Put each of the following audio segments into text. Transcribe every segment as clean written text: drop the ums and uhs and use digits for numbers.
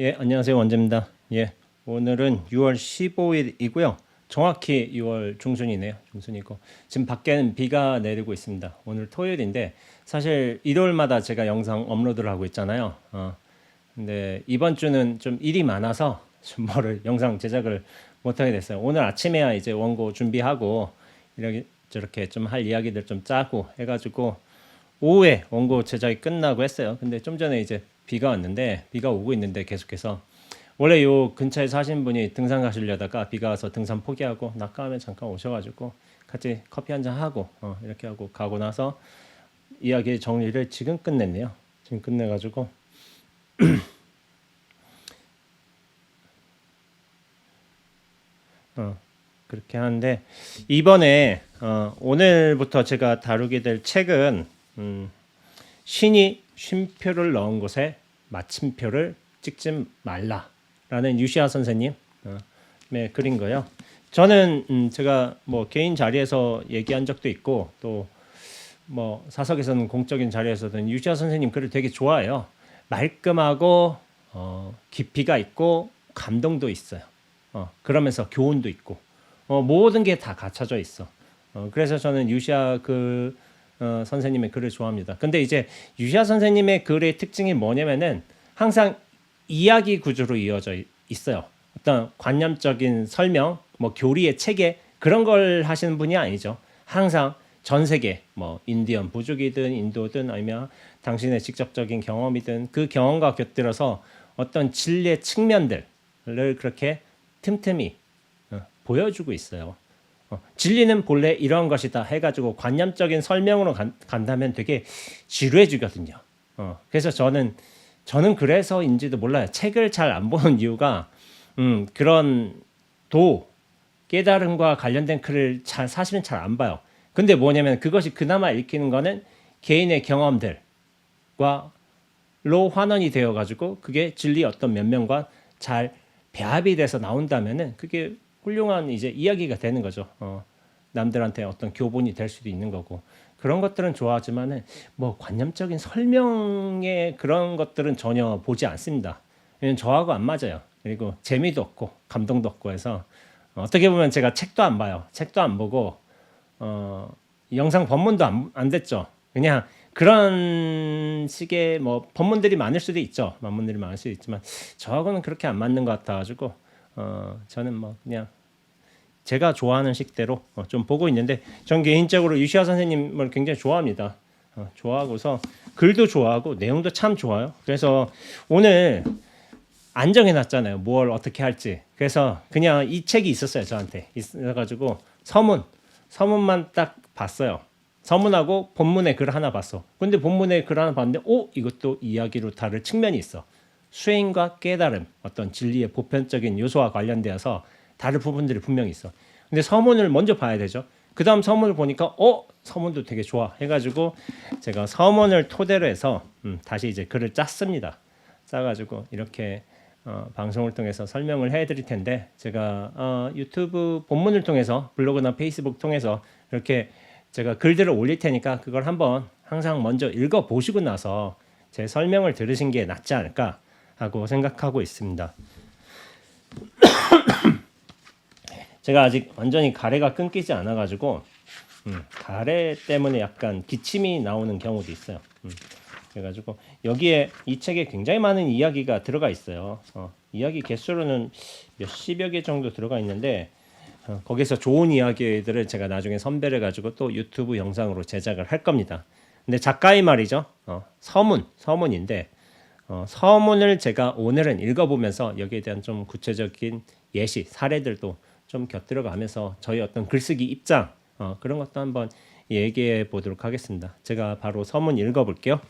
예, 안녕하세요. 원재입니다. 예, 오늘은 6월 15일이고요. 정확히 6월 중순이네요. 중순이고 지금 밖에는 비가 내리고 있습니다. 오늘 토요일인데 사실 일요일마다 제가 영상 업로드를 하고 있잖아요. 근데 이번 주는 좀 일이 많아서 좀 뭐를 영상 제작을 못하게 됐어요. 오늘 아침에야 이제 원고 준비하고 이렇게 저렇게 좀 할 이야기들 좀 짜고 해가지고 오후에 원고 제작이 끝나고 했어요. 근데 좀 전에 이제 비가 왔는데 비가 오고 있는데 계속해서 원래 요 근처에 사신 분이 등산 가시려다가 비가 와서 등산 포기하고 낮가을에 잠깐 오셔가지고 같이 커피 한잔 하고 이렇게 하고 가고 나서 이야기 정리를 지금 끝냈네요. 지금 끝내가지고 그렇게 하는데 이번에 오늘부터 제가 다루게 될 책은 신이 쉼표를 넣은 곳에 마침표를 찍지 말라라는 유시아 선생님의 글인 거예요. 저는 제가 뭐 개인 자리에서 얘기한 적도 있고 또 뭐 사석에서는 공적인 자리에서든 유시아 선생님 글을 되게 좋아해요. 말끔하고 깊이가 있고 감동도 있어요. 그러면서 교훈도 있고 모든 게 다 갖춰져 있어. 그래서 저는 유시아 선생님의 글을 좋아합니다. 근데 이제 유시아 선생님의 글의 특징이 뭐냐면은 항상 이야기 구조로 이어져 있어요. 어떤 관념적인 설명, 뭐 교리의 체계 그런 걸 하시는 분이 아니죠. 항상 전 세계 뭐 인디언 부족이든 인도든 아니면 당신의 직접적인 경험이든 그 경험과 곁들여서 어떤 진리의 측면들을 그렇게 틈틈이 보여주고 있어요. 진리는 본래 이런 것이다 해가지고 관념적인 설명으로 간다면 되게 지루해지거든요. 그래서 저는 그래서인지도 몰라요. 책을 잘 안 보는 이유가 그런 깨달음과 관련된 글을 사실은 잘 안 봐요. 근데 뭐냐면 그것이 그나마 읽히는 거는 개인의 경험들과 로 환원이 되어가지고 그게 진리 어떤 면면과 잘 배합이 돼서 나온다면은 그게 훌륭한 이제 이야기가 되는 거죠. 남들한테 어떤 교본이 될 수도 있는 거고 그런 것들은 좋아하지만은 뭐 관념적인 설명의 그런 것들은 전혀 보지 않습니다. 왜냐면 저하고 안 맞아요. 그리고 재미도 없고 감동도 없고 해서 어떻게 보면 제가 책도 안 봐요. 책도 안 보고 영상 법문도 안 됐죠. 그냥 그런 식의 뭐 법문들이 많을 수도 있죠. 법문들이 많을 수도 있지만 저하고는 그렇게 안 맞는 것 같아가지고 저는 뭐 그냥 제가 좋아하는 식대로 좀 보고 있는데 전 개인적으로 유시아 선생님을 굉장히 좋아합니다. 좋아하고서 글도 좋아하고 내용도 참 좋아요. 그래서 오늘 안 정해놨잖아요. 뭘 어떻게 할지. 그래서 그냥 이 책이 있었어요. 저한테 있어가지고 서문만 딱 봤어요. 서문하고 본문의 글 하나 봤어. 근데 본문의 글 하나 봤는데 이것도 이야기로 다룰 측면이 있어. 수행과 깨달음, 어떤 진리의 보편적인 요소와 관련되어서 다른 부분들이 분명히 있어. 근데 서문을 먼저 봐야 되죠. 그 다음 서문을 보니까 서문도 되게 좋아 해가지고 제가 서문을 토대로 해서 다시 이제 글을 짰습니다. 짜가지고 이렇게 방송을 통해서 설명을 해드릴 텐데 제가 유튜브 본문을 통해서 블로그나 페이스북 통해서 이렇게 제가 글들을 올릴 테니까 그걸 한번 항상 먼저 읽어보시고 나서 제 설명을 들으신 게 낫지 않을까 하고 생각하고 있습니다. 제가 아직 완전히 가래가 끊기지 않아가지고 가래 때문에 약간 기침이 나오는 경우도 있어요. 그래가지고 여기에 이 책에 굉장히 많은 이야기가 들어가 있어요. 이야기 개수로는 몇십여 개 정도 들어가 있는데 거기서 좋은 이야기들을 제가 나중에 선별해 가지고 또 유튜브 영상으로 제작을 할 겁니다. 근데 작가의 말이죠. 서문인데 서문을 제가 오늘은 읽어보면서 여기에 대한 좀 구체적인 예시, 사례들도 좀 곁들여 가면서 저희 어떤 글쓰기 입장 그런 것도 한번 얘기해 보도록 하겠습니다. 제가 바로 서문 읽어볼게요.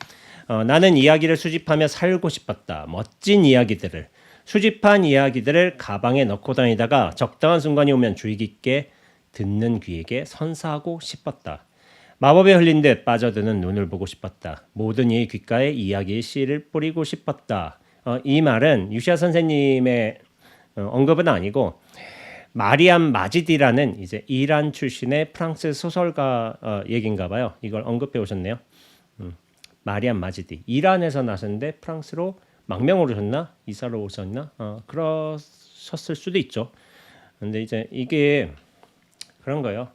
나는 이야기를 수집하며 살고 싶었다. 멋진 이야기들을 수집한 이야기들을 가방에 넣고 다니다가 적당한 순간이 오면 주의 깊게 듣는 귀에게 선사하고 싶었다. 마법에 흘린 듯 빠져드는 눈을 보고 싶었다. 모든 이의 귓가에 이야기의 씨를 뿌리고 싶었다. 이 말은 유시아 선생님의 언급은 아니고 마리암 마지디라는 이제 이란 출신의 프랑스 소설가 얘기인가 봐요. 이걸 언급해 오셨네요. 마리암 마지디. 이란에서 나셨는데 프랑스로 망명으로 오셨나? 이사로 오셨나? 그러셨을 수도 있죠. 근데 이제 이게 그런 거예요.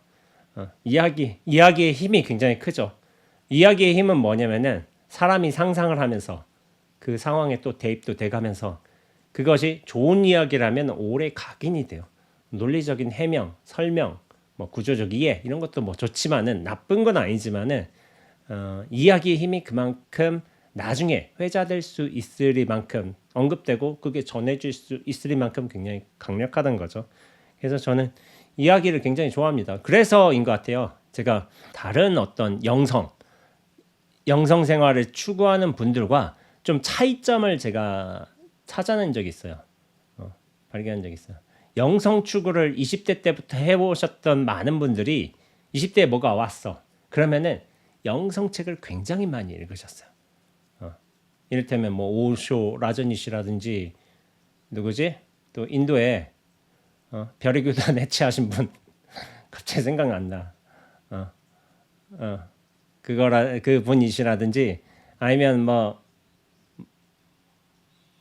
이야기의 힘이 굉장히 크죠. 이야기의 힘은 뭐냐면은 사람이 상상을 하면서 그 상황에 또 대입도 돼가면서 그것이 좋은 이야기라면 오래 각인이 돼요. 논리적인 해명, 설명, 뭐 구조적 이해 이런 것도 뭐 좋지만은 나쁜 건 아니지만은 이야기의 힘이 그만큼 나중에 회자될 수 있으리만큼 언급되고 그게 전해질 수 있으리만큼 굉장히 강력하다는 거죠. 그래서 저는 이야기를 굉장히 좋아합니다. 그래서인 것 같아요. 제가 다른 어떤 영성 생활을 추구하는 분들과 좀 차이점을 제가 찾아낸 적이 있어요. 발견한 적이 있어요. 영성 추구를 20대 때부터 해보셨던 많은 분들이 20대에 뭐가 왔어. 그러면은 영성책을 굉장히 많이 읽으셨어요. 이를테면 뭐 오쇼 라저니시라든지 누구지? 또 인도에 별의 교단 해체하신 분 갑자기 생각난다. 그거라 그 분이시라든지 아니면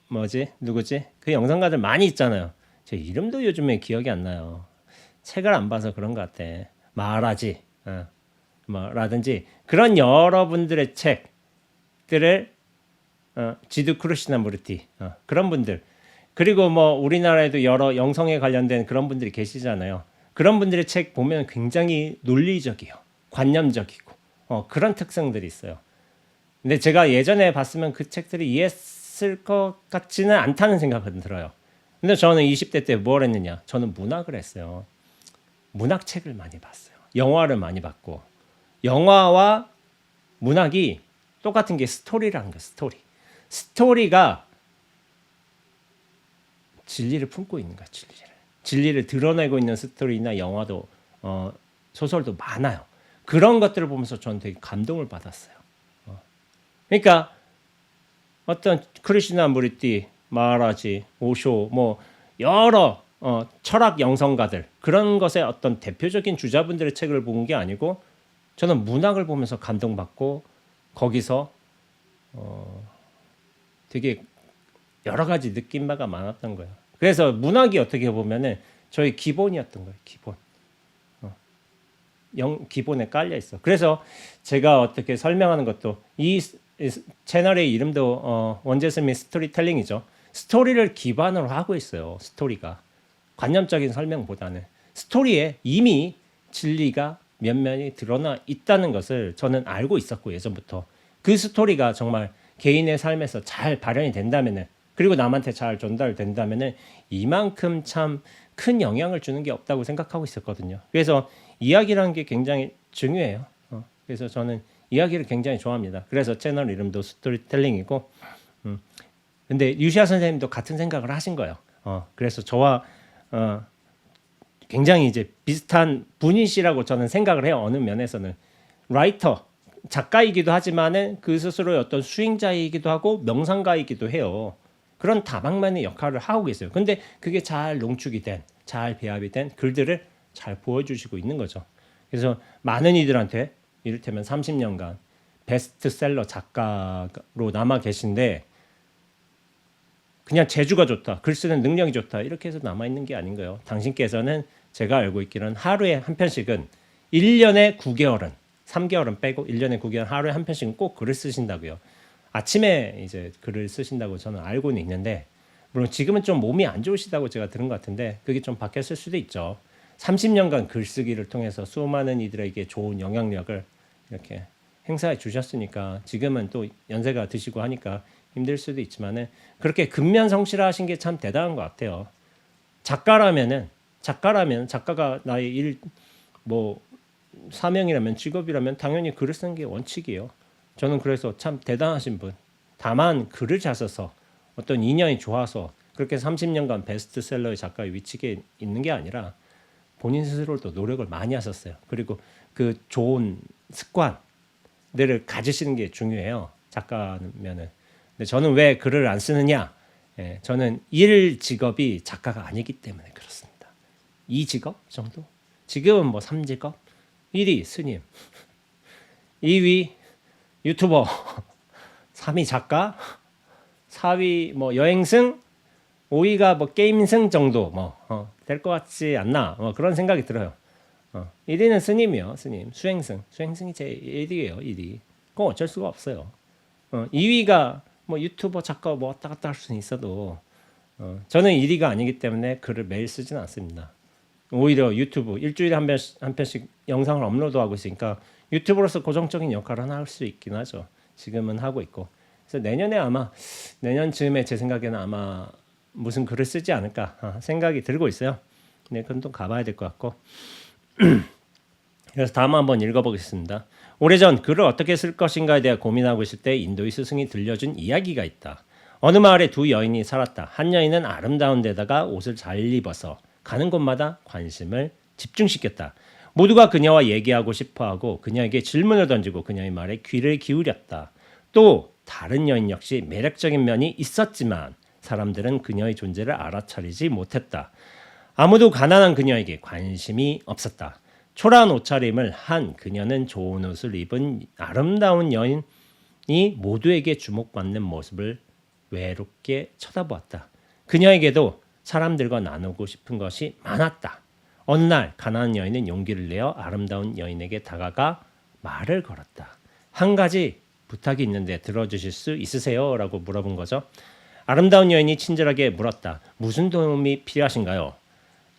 뭐지 누구지 그 영상가들 많이 있잖아요. 제 이름도 요즘에 기억이 안 나요. 책을 안 봐서 그런 것 같아. 마하라지 라든지 그런 여러분들의 책들을 지두 크루시나무르티 그런 분들 그리고 뭐 우리나라에도 여러 영성에 관련된 그런 분들이 계시잖아요. 그런 분들의 책 보면 굉장히 논리적이에요. 관념적이고 그런 특성들이 있어요. 근데 제가 예전에 봤으면 그 책들이 이해했을 것 같지는 않다는 생각은 들어요. 근데 저는 20대 때 뭘 했느냐? 저는 문학을 했어요. 문학책을 많이 봤어요. 영화를 많이 봤고 영화와 문학이 똑같은 게 스토리라는 거예요. 스토리가 진리를 품고 있는 거야. 진리를 드러내고 있는 스토리나 영화도 소설도 많아요. 그런 것들을 보면서 저는 되게 감동을 받았어요. 그러니까 어떤 크리시나 무리티, 마하라지, 오쇼 뭐 여러 철학 영성가들 그런 것의 어떤 대표적인 주자분들의 책을 본 게 아니고 저는 문학을 보면서 감동받고 거기서 되게 여러 가지 느낀 바가 많았던 거예요. 그래서 문학이 어떻게 보면은 저희 기본이었던 거예요. 기본에 깔려 있어. 그래서 제가 어떻게 설명하는 것도 이 채널의 이름도 원제스미 스토리텔링이죠. 스토리를 기반으로 하고 있어요. 스토리가 관념적인 설명보다는 스토리에 이미 진리가 면면이 드러나 있다는 것을 저는 알고 있었고 예전부터 그 스토리가 정말 개인의 삶에서 잘 발현이 된다면은 그리고 남한테 잘 전달된다면은 이만큼 참 큰 영향을 주는 게 없다고 생각하고 있었거든요. 그래서 이야기라는 게 굉장히 중요해요. 그래서 저는 이야기를 굉장히 좋아합니다. 그래서 채널 이름도 스토리텔링이고, 근데 유시아 선생님도 같은 생각을 하신 거예요. 그래서 저와 굉장히 이제 비슷한 분이시라고 저는 생각을 해요. 어느 면에서는 라이터, 작가이기도 하지만은 그 스스로의 어떤 수행자이기도 하고 명상가이기도 해요. 그런 다방면의 역할을 하고 계세요. 근데 그게 잘 농축이 된, 잘 배합이 된 글들을 잘 보여주시고 있는 거죠. 그래서 많은 이들한테 이를테면 30년간 베스트셀러 작가로 남아 계신데 그냥 재주가 좋다, 글 쓰는 능력이 좋다 이렇게 해서 남아 있는 게 아닌 거예요. 당신께서는 제가 알고 있기로는 하루에 한 편씩은 1년에 9개월은 3개월은 빼고 1년에 9개월 하루에 한 편씩은 꼭 글을 쓰신다고요. 아침에 이제 글을 쓰신다고 저는 알고는 있는데 물론 지금은 좀 몸이 안 좋으시다고 제가 들은 것 같은데 그게 좀 바뀌었을 수도 있죠. 30년간 글쓰기를 통해서 수많은 이들에게 좋은 영향력을 이렇게 행사해 주셨으니까 지금은 또 연세가 드시고 하니까 힘들 수도 있지만은 그렇게 근면성실하신 게 참 대단한 것 같아요. 작가라면 작가가 나의 일 뭐 사명이라면 직업이라면 당연히 글을 쓰는 게 원칙이에요. 저는 그래서 참 대단하신 분. 다만 글을 잘 써서 어떤 인연이 좋아서 그렇게 30년간 베스트셀러의 작가의 위치에 있는 게 아니라 본인 스스로도 노력을 많이 하셨어요. 그리고 그 좋은 습관들을 가지시는 게 중요해요. 작가면은. 근데 저는 왜 글을 안 쓰느냐? 저는 일 직업이 작가가 아니기 때문에 그렇습니다. 2직업 정도? 지금은 뭐 3직업? 1위 스님, 2위 유튜버, 3위 작가, 4위 뭐 여행승, 5위가 뭐 게임승 정도 될 것 같지 않나 그런 생각이 들어요. 1위는 스님이요. 스님. 수행승이 제 1위예요. 1위. 그건 어쩔 수가 없어요. 2위가 뭐 유튜버 작가 뭐 왔다 갔다 할 수는 있어도 저는 1위가 아니기 때문에 글을 매일 쓰지는 않습니다. 오히려 유튜브 일주일에 한 편씩 영상을 업로드하고 있으니까 유튜브로서 고정적인 역할을 하나 할 수 있긴 하죠. 지금은 하고 있고. 그래서 내년쯤에 제 생각에는 아마 무슨 글을 쓰지 않을까 생각이 들고 있어요. 근데 그건 또 가봐야 될 것 같고. 그래서 다음 한번 읽어보겠습니다. 오래전 글을 어떻게 쓸 것인가에 대해 고민하고 있을 때 인도의 스승이 들려준 이야기가 있다. 어느 마을에 두 여인이 살았다. 한 여인은 아름다운 데다가 옷을 잘 입어서 가는 곳마다 관심을 집중시켰다. 모두가 그녀와 얘기하고 싶어하고 그녀에게 질문을 던지고 그녀의 말에 귀를 기울였다. 또 다른 여인 역시 매력적인 면이 있었지만 사람들은 그녀의 존재를 알아차리지 못했다. 아무도 가난한 그녀에게 관심이 없었다. 초라한 옷차림을 한 그녀는 좋은 옷을 입은 아름다운 여인이 모두에게 주목받는 모습을 외롭게 쳐다보았다. 그녀에게도 사람들과 나누고 싶은 것이 많았다. 어느 날 가난한 여인은 용기를 내어 아름다운 여인에게 다가가 말을 걸었다. 한 가지 부탁이 있는데 들어주실 수 있으세요? 라고 물어본 거죠. 아름다운 여인이 친절하게 물었다. 무슨 도움이 필요하신가요?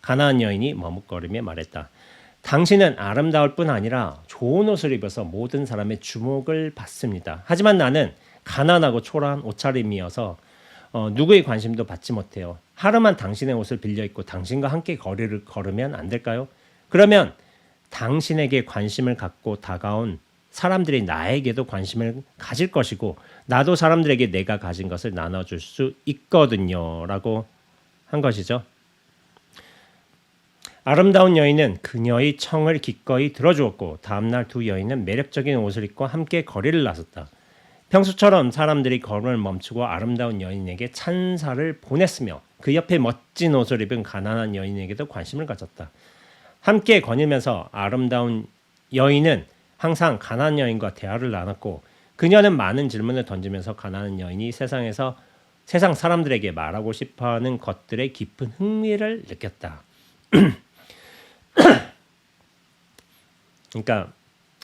가난한 여인이 머뭇거리며 말했다. 당신은 아름다울 뿐 아니라 좋은 옷을 입어서 모든 사람의 주목을 받습니다. 하지만 나는 가난하고 초라한 옷차림이어서 누구의 관심도 받지 못해요. 하루만 당신의 옷을 빌려 입고 당신과 함께 거리를 걸으면 안 될까요? 그러면 당신에게 관심을 갖고 다가온 사람들이 나에게도 관심을 가질 것이고 나도 사람들에게 내가 가진 것을 나눠줄 수 있거든요. 라고 한 것이죠. 아름다운 여인은 그녀의 청을 기꺼이 들어주었고 다음날 두 여인은 매력적인 옷을 입고 함께 거리를 나섰다. 평소처럼 사람들이 걸음을 멈추고 아름다운 여인에게 찬사를 보냈으며 그 옆에 멋진 옷을 입은 가난한 여인에게도 관심을 가졌다. 함께 거닐면서 아름다운 여인은 항상 가난한 여인과 대화를 나눴고 그녀는 많은 질문을 던지면서 가난한 여인이 세상 사람들에게 말하고 싶어하는 것들에 깊은 흥미를 느꼈다. 그러니까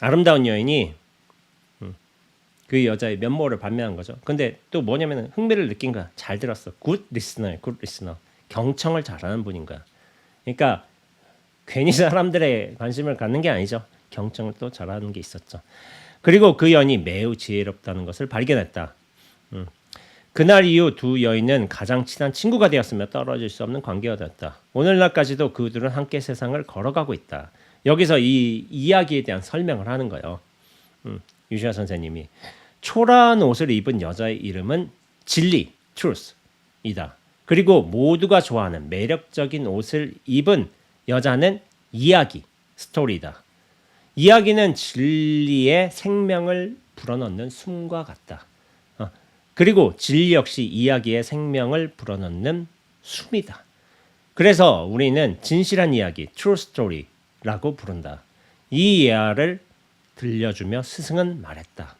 아름다운 여인이 그 여자의 면모를 반면한 거죠. 근데 또 뭐냐면 흥미를 느낀 거야. 잘 들었어. 굿 리스너야. 굿 리스너. 경청을 잘하는 분인 거야. 그러니까 괜히 사람들의 관심을 갖는 게 아니죠. 경청을 또 잘하는 게 있었죠. 그리고 그 여인이 매우 지혜롭다는 것을 발견했다. 그날 이후 두 여인은 가장 친한 친구가 되었으며 떨어질 수 없는 관계가 되었다. 오늘날까지도 그들은 함께 세상을 걸어가고 있다. 여기서 이 이야기에 대한 설명을 하는 거예요. 유시아 선생님이 초라한 옷을 입은 여자의 이름은 진리, truth이다. 그리고 모두가 좋아하는 매력적인 옷을 입은 여자는 이야기, 스토리다. 이야기는 진리의 생명을 불어넣는 숨과 같다. 그리고 진리 역시 이야기의 생명을 불어넣는 숨이다. 그래서 우리는 진실한 이야기, true story라고 부른다. 이 예화를 들려주며 스승은 말했다.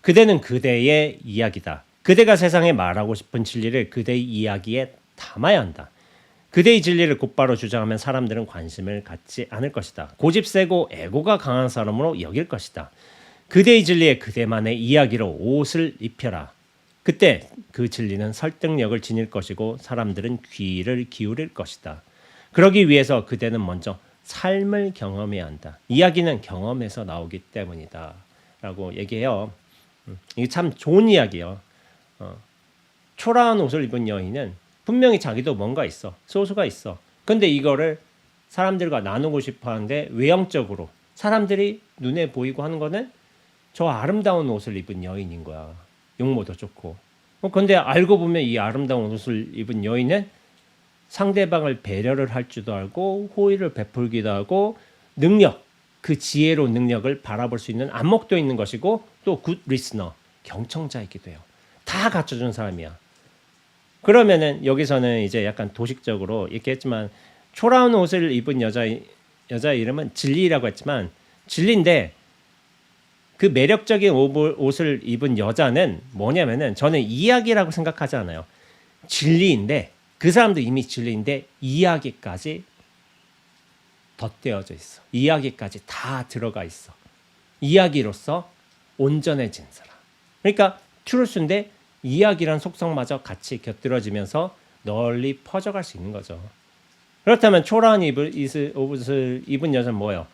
그대는 그대의 이야기다. 그대가 세상에 말하고 싶은 진리를 그대의 이야기에 담아야 한다. 그대의 진리를 곧바로 주장하면 사람들은 관심을 갖지 않을 것이다. 고집 세고 에고가 강한 사람으로 여길 것이다. 그대의 진리에 그대만의 이야기로 옷을 입혀라. 그때 그 진리는 설득력을 지닐 것이고 사람들은 귀를 기울일 것이다. 그러기 위해서 그대는 먼저 삶을 경험해야 한다. 이야기는 경험에서 나오기 때문이다. 라고 얘기해요. 이게 참 좋은 이야기예요. 초라한 옷을 입은 여인은 분명히 자기도 뭔가 있어. 소수가 있어. 근데 이거를 사람들과 나누고 싶어 하는데 외형적으로 사람들이 눈에 보이고 하는 거는 저 아름다운 옷을 입은 여인인 거야. 용모도 좋고. 근데 알고 보면 이 아름다운 옷을 입은 여인은 상대방을 배려를 할 줄도 알고 호의를 베풀기도 하고 능력, 그 지혜로운 능력을 바라볼 수 있는 안목도 있는 것이고 또 굿 리스너, 경청자이기도 해요. 다 갖춰준 사람이야. 그러면은 여기서는 이제 약간 도식적으로 이렇게 했지만 초라한 옷을 입은 여자의 이름은 진리라고 했지만 진리인데 그 매력적인 옷을 입은 여자는 뭐냐면은 저는 이야기라고 생각하지 않아요. 진리인데 그 사람도 이미 진리인데 이야기까지 덧대어져 있어. 이야기까지 다 들어가 있어. 이야기로서 온전해진 사람. 그러니까 트루스인데 이야기란 속성마저 같이 곁들여지면서 널리 퍼져갈 수 있는 거죠. 그렇다면 초라한 옷을 입은 여자는 뭐예요?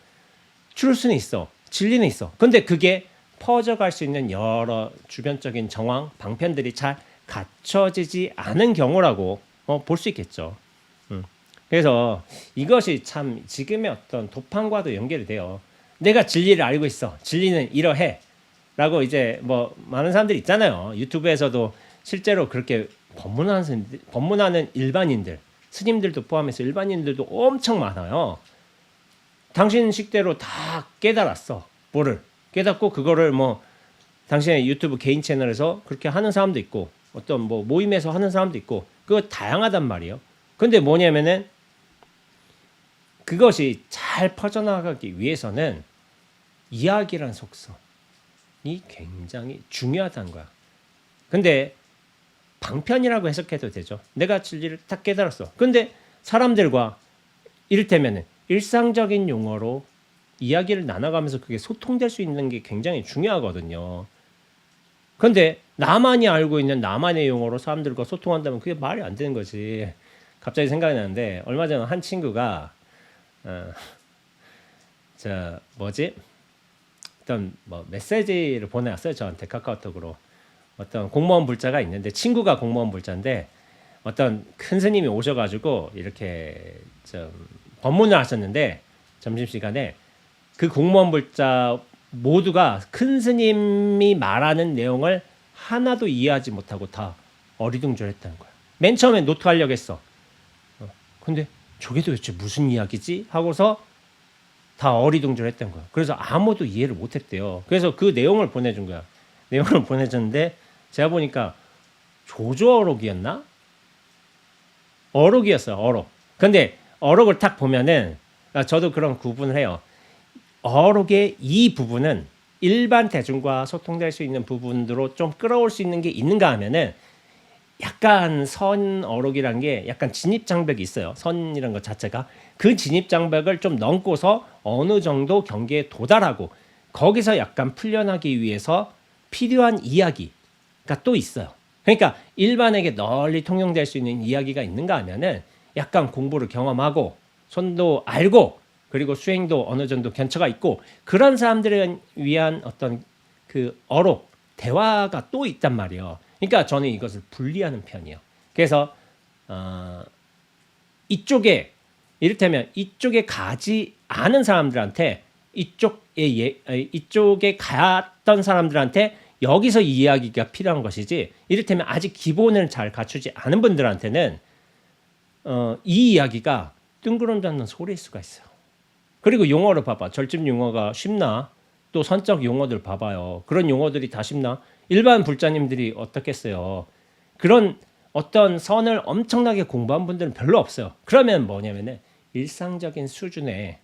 트루스는 있어. 진리는 있어. 근데 그게 퍼져갈 수 있는 여러 주변적인 정황, 방편들이 잘 갖춰지지 않은 경우라고 볼 수 있겠죠. 그래서 이것이 참 지금의 어떤 도판과도 연결이 돼요. 내가 진리를 알고 있어. 진리는 이러해. 라고 뭐 많은 사람들이 있잖아요. 유튜브에서도 실제로 그렇게 법문하는 일반인들, 스님들도 포함해서 일반인들도 엄청 많아요. 당신 식대로 다 깨달았어. 뭐를 깨닫고 그거를 뭐 당신의 유튜브 개인 채널에서 그렇게 하는 사람도 있고 어떤 뭐 모임에서 하는 사람도 있고 그거 다양하단 말이에요. 근데 뭐냐면은 그것이 잘 퍼져나가기 위해서는 이야기란 속성이 굉장히 중요하다는 거야. 근데 방편이라고 해석해도 되죠. 내가 진리를 딱 깨달았어. 근데 사람들과 이를테면은 일상적인 용어로 이야기를 나눠가면서 그게 소통될 수 있는 게 굉장히 중요하거든요. 근데 나만이 알고 있는 나만의 용어로 사람들과 소통한다면 그게 말이 안 되는 거지. 갑자기 생각이 나는데 얼마 전에 한 친구가 어떤 뭐 메시지를 보내왔어요. 저한테 카카오톡으로. 어떤 공무원 불자가 있는데 친구가 공무원 불자인데 어떤 큰 스님이 오셔가지고 이렇게 좀 법문을 하셨는데 점심시간에 그 공무원 불자 모두가 큰 스님이 말하는 내용을 하나도 이해하지 못하고 다 어리둥절했다는 거야. 맨 처음에 노트하려고 했어. 근데 저게 도대체 무슨 이야기지? 하고서 다 어리둥절했던 거야. 그래서 아무도 이해를 못했대요. 그래서 그 내용을 보내준 거야. 내용을 보내줬는데 제가 보니까 조조어록이었나? 어록이었어요. 어록. 근데 어록을 딱 보면은 저도 그런 구분을 해요. 어록의 이 부분은 일반 대중과 소통될 수 있는 부분으로 좀 끌어올 수 있는 게 있는가 하면은 약간 선 어록이란 게 약간 진입장벽이 있어요. 선이란 것 자체가 그 진입장벽을 좀 넘고서 어느 정도 경계에 도달하고 거기서 약간 풀려나기 위해서 필요한 이야기가 또 있어요. 그러니까 일반에게 널리 통용될 수 있는 이야기가 있는가 하면은 약간 공부를 경험하고 손도 알고 그리고 수행도 어느 정도 견처가 있고 그런 사람들을 위한 어떤 그 어록 대화가 또 있단 말이에요. 그러니까 저는 이것을 분리하는 편이에요. 그래서 이쪽에 이를테면 이쪽에 가지 않은 사람들한테 이쪽에 갔던 사람들한테 여기서 이 이야기가 필요한 것이지 이를테면 아직 기본을 잘 갖추지 않은 분들한테는 이 이야기가 뜬구름 잡는 소리일 수가 있어요. 그리고 용어를 봐봐. 절집 용어가 쉽나? 또 선적 용어들 봐봐요. 그런 용어들이 다 쉽나? 일반 불자님들이 어떻겠어요? 그런 어떤 선을 엄청나게 공부한 분들은 별로 없어요. 그러면 뭐냐면은 일상적인 수준의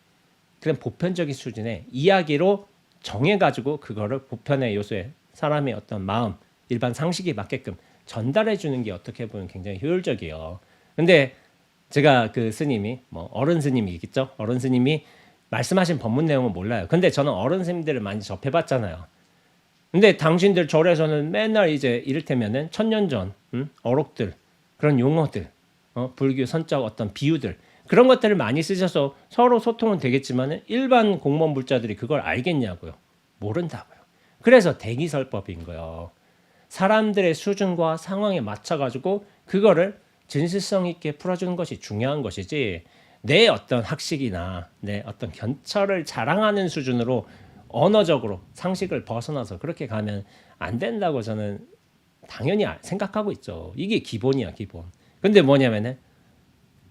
그런 보편적인 수준의 이야기로 정해가지고 그거를 보편의 요소에 사람의 어떤 마음, 일반 상식에 맞게끔 전달해 주는 게 어떻게 보면 굉장히 효율적이에요. 근데 제가 그 스님이 뭐 어른 스님이겠죠? 어른 스님이 말씀하신 법문 내용은 몰라요. 근데 저는 어른 스님들을 많이 접해봤잖아요. 근데 당신들 절에서는 맨날 이제 이를테면은 1000년 전 어록들 그런 용어들 불교 선적 어떤 비유들 그런 것들을 많이 쓰셔서 서로 소통은 되겠지만 일반 공무원 불자들이 그걸 알겠냐고요. 모른다고요. 그래서 대기설법인 거예요. 사람들의 수준과 상황에 맞춰가지고 그거를 진실성 있게 풀어주는 것이 중요한 것이지 내 어떤 학식이나 내 어떤 견처를 자랑하는 수준으로 언어적으로 상식을 벗어나서 그렇게 가면 안 된다고 저는 당연히 생각하고 있죠. 이게 기본이야, 기본. 근데 뭐냐면은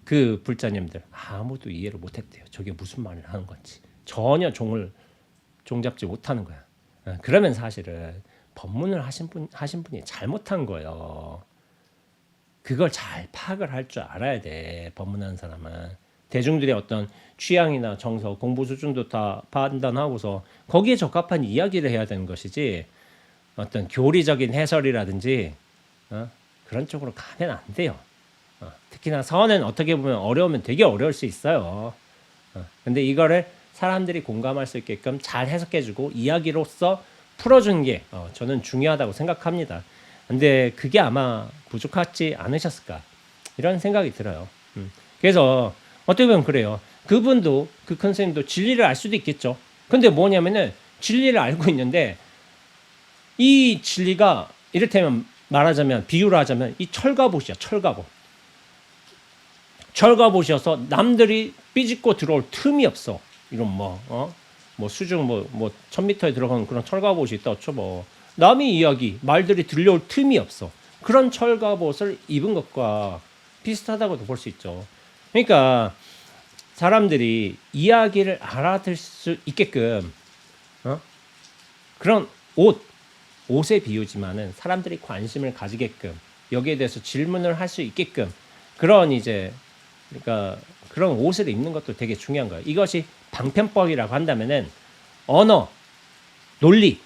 그 불자님들 아무도 이해를 못했대요. 저게 무슨 말을 하는 건지 전혀 종잡지 못하는 거야. 그러면 사실은 법문을 하신 분이 잘못한 거예요. 그걸 잘 파악을 할 줄 알아야 돼. 법문하는 사람은 대중들의 어떤 취향이나 정서, 공부 수준도 다 판단하고서 거기에 적합한 이야기를 해야 되는 것이지 어떤 교리적인 해설이라든지 그런 쪽으로 가면 안 돼요. 특히나 서는 어떻게 보면 어려우면 되게 어려울 수 있어요. 근데 이거를 사람들이 공감할 수 있게끔 잘 해석해주고 이야기로서 풀어주는 게 저는 중요하다고 생각합니다. 근데 그게 아마 부족하지 않으셨을까 이런 생각이 들어요. 그래서 어떻게 보면 그래요. 그분도 그 큰 스님도 진리를 알 수도 있겠죠. 근데 뭐냐면은 진리를 알고 있는데 이 진리가 이를테면 말하자면 비유를 하자면 이 철갑옷이야. 철갑옷이어서 남들이 삐집고 들어올 틈이 없어. 이런 뭐 수중 뭐 1000m에 들어가는 그런 철갑옷이 있다 쳐봐. 남의 이야기 말들이 들려올 틈이 없어. 그런 철갑옷을 입은 것과 비슷하다고도 볼 수 있죠. 그러니까 사람들이 이야기를 알아들 수 있게끔 그런 옷의 비유지만은 사람들이 관심을 가지게끔 여기에 대해서 질문을 할 수 있게끔 그런 이제 그러니까 그런 옷을 입는 것도 되게 중요한 거예요. 이것이 방편법이라고 한다면은 언어, 논리,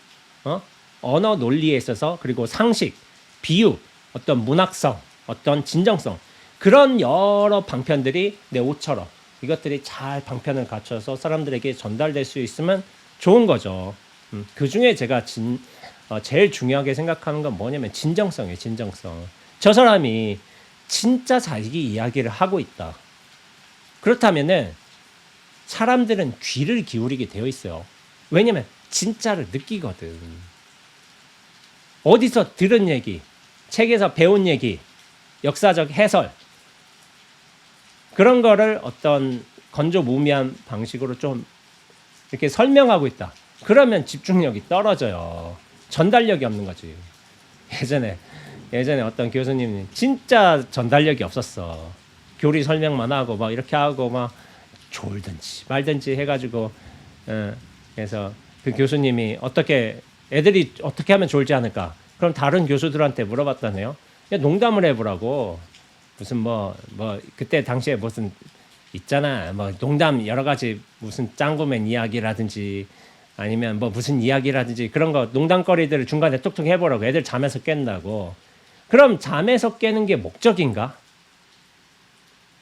언어 논리에 있어서 그리고 상식, 비유, 어떤 문학성, 어떤 진정성 그런 여러 방편들이 내 옷처럼 이것들이 잘 방편을 갖춰서 사람들에게 전달될 수 있으면 좋은 거죠. 그 중에 제가 제일 중요하게 생각하는 건 뭐냐면 진정성이에요. 진정성. 저 사람이 진짜 자기 이야기를 하고 있다. 그렇다면은 사람들은 귀를 기울이게 되어 있어요. 왜냐면 진짜를 느끼거든. 어디서 들은 얘기, 책에서 배운 얘기, 역사적 해설 그런 거를 어떤 건조무미한 방식으로 좀 이렇게 설명하고 있다. 그러면 집중력이 떨어져요. 전달력이 없는 거지. 예전에 어떤 교수님이 진짜 전달력이 없었어. 교리 설명만 하고 막 이렇게 하고 막 졸든지 말든지 해가지고 그래서 그 교수님이 애들이 어떻게 하면 졸지 않을까? 그럼 다른 교수들한테 물어봤다네요. 농담을 해보라고. 무슨 뭐 그때 당시에 무슨 있잖아. 뭐 농담 여러 가지 무슨 짱구맨 이야기라든지 아니면 뭐 무슨 이야기라든지 그런 거 농담거리들을 중간에 툭툭 해보라고. 애들 잠에서 깬다고. 그럼 잠에서 깨는 게 목적인가?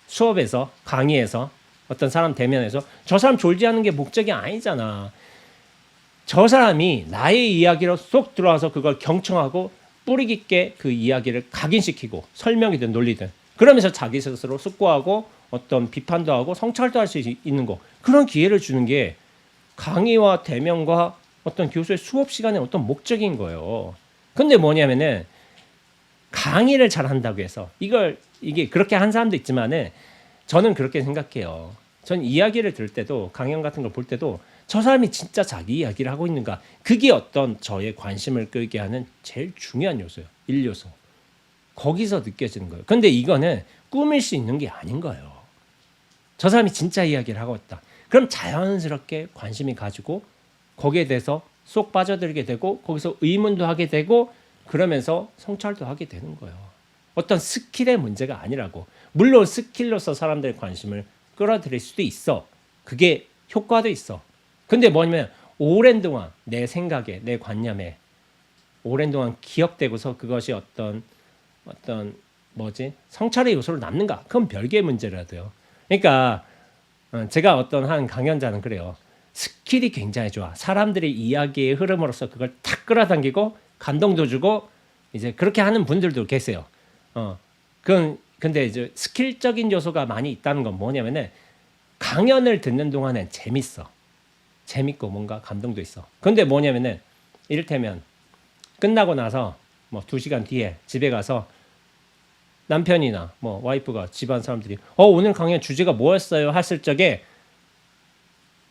수업에서 강의에서 어떤 사람 대면에서 저 사람 졸지 않는 게 목적이 아니잖아. 저 사람이 나의 이야기로 쏙 들어와서 그걸 경청하고 뿌리 깊게 그 이야기를 각인시키고 설명이든 논리든 그러면서 자기 스스로 숙고하고 어떤 비판도 하고 성찰도 할 수 있는 거 그런 기회를 주는 게 강의와 대면과 어떤 교수의 수업 시간의 어떤 목적인 거예요. 근데 뭐냐면은 강의를 잘 한다고 해서 이게 그렇게 한 사람도 있지만은 저는 그렇게 생각해요. 전 이야기를 들을 때도 강연 같은 걸 볼 때도 저 사람이 진짜 자기 이야기를 하고 있는가 그게 어떤 저의 관심을 끌게 하는 제일 중요한 요소예요. 1요소. 거기서 느껴지는 거예요. 근데 이거는 꾸밀 수 있는 게 아닌 거예요. 저 사람이 진짜 이야기를 하고 있다. 그럼 자연스럽게 관심이 가지고 거기에 대해서 쏙 빠져들게 되고 거기서 의문도 하게 되고 그러면서 성찰도 하게 되는 거예요. 어떤 스킬의 문제가 아니라고. 물론 스킬로서 사람들의 관심을 끌어들일 수도 있어. 그게 효과도 있어. 근데 뭐냐면 오랜 동안 내 생각에 내 관념에 오랜 동안 기억되고서 그것이 어떤 성찰의 요소로 남는가? 그건 별개의 문제라도요. 그러니까 제가 어떤 한 강연자는 그래요. 스킬이 굉장히 좋아. 사람들의 이야기의 흐름으로서 그걸 탁 끌어당기고 감동도 주고 이제 그렇게 하는 분들도 계세요. 근데 이제 스킬적인 요소가 많이 있다는 건 뭐냐면은 강연을 듣는 동안엔 재밌고 뭔가 감동도 있어. 근데 뭐냐면은 이를테면 끝나고 나서 뭐 2시간 뒤에 집에 가서 남편이나 뭐 와이프가 집안 사람들이 오늘 강연 주제가 뭐였어요? 했을 적에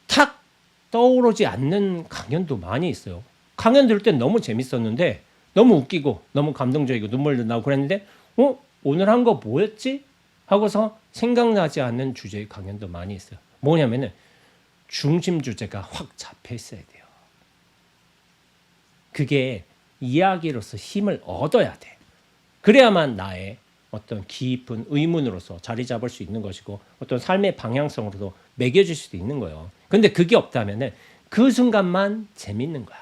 탁 떠오르지 않는 강연도 많이 있어요. 강연 들을 땐 너무 재밌었는데 너무 웃기고 너무 감동적이고 눈물도 나고 그랬는데 오늘 한 거 뭐였지? 하고서 생각나지 않는 주제의 강연도 많이 있어요. 뭐냐면은 중심 주제가 확 잡혀 있어야 돼요. 그게 이야기로서 힘을 얻어야 돼. 그래야만 나의 어떤 깊은 의문으로서 자리 잡을 수 있는 것이고 어떤 삶의 방향성으로도 매겨질 수도 있는 거예요. 근데 그게 없다면은 그 순간만 재밌는 거야.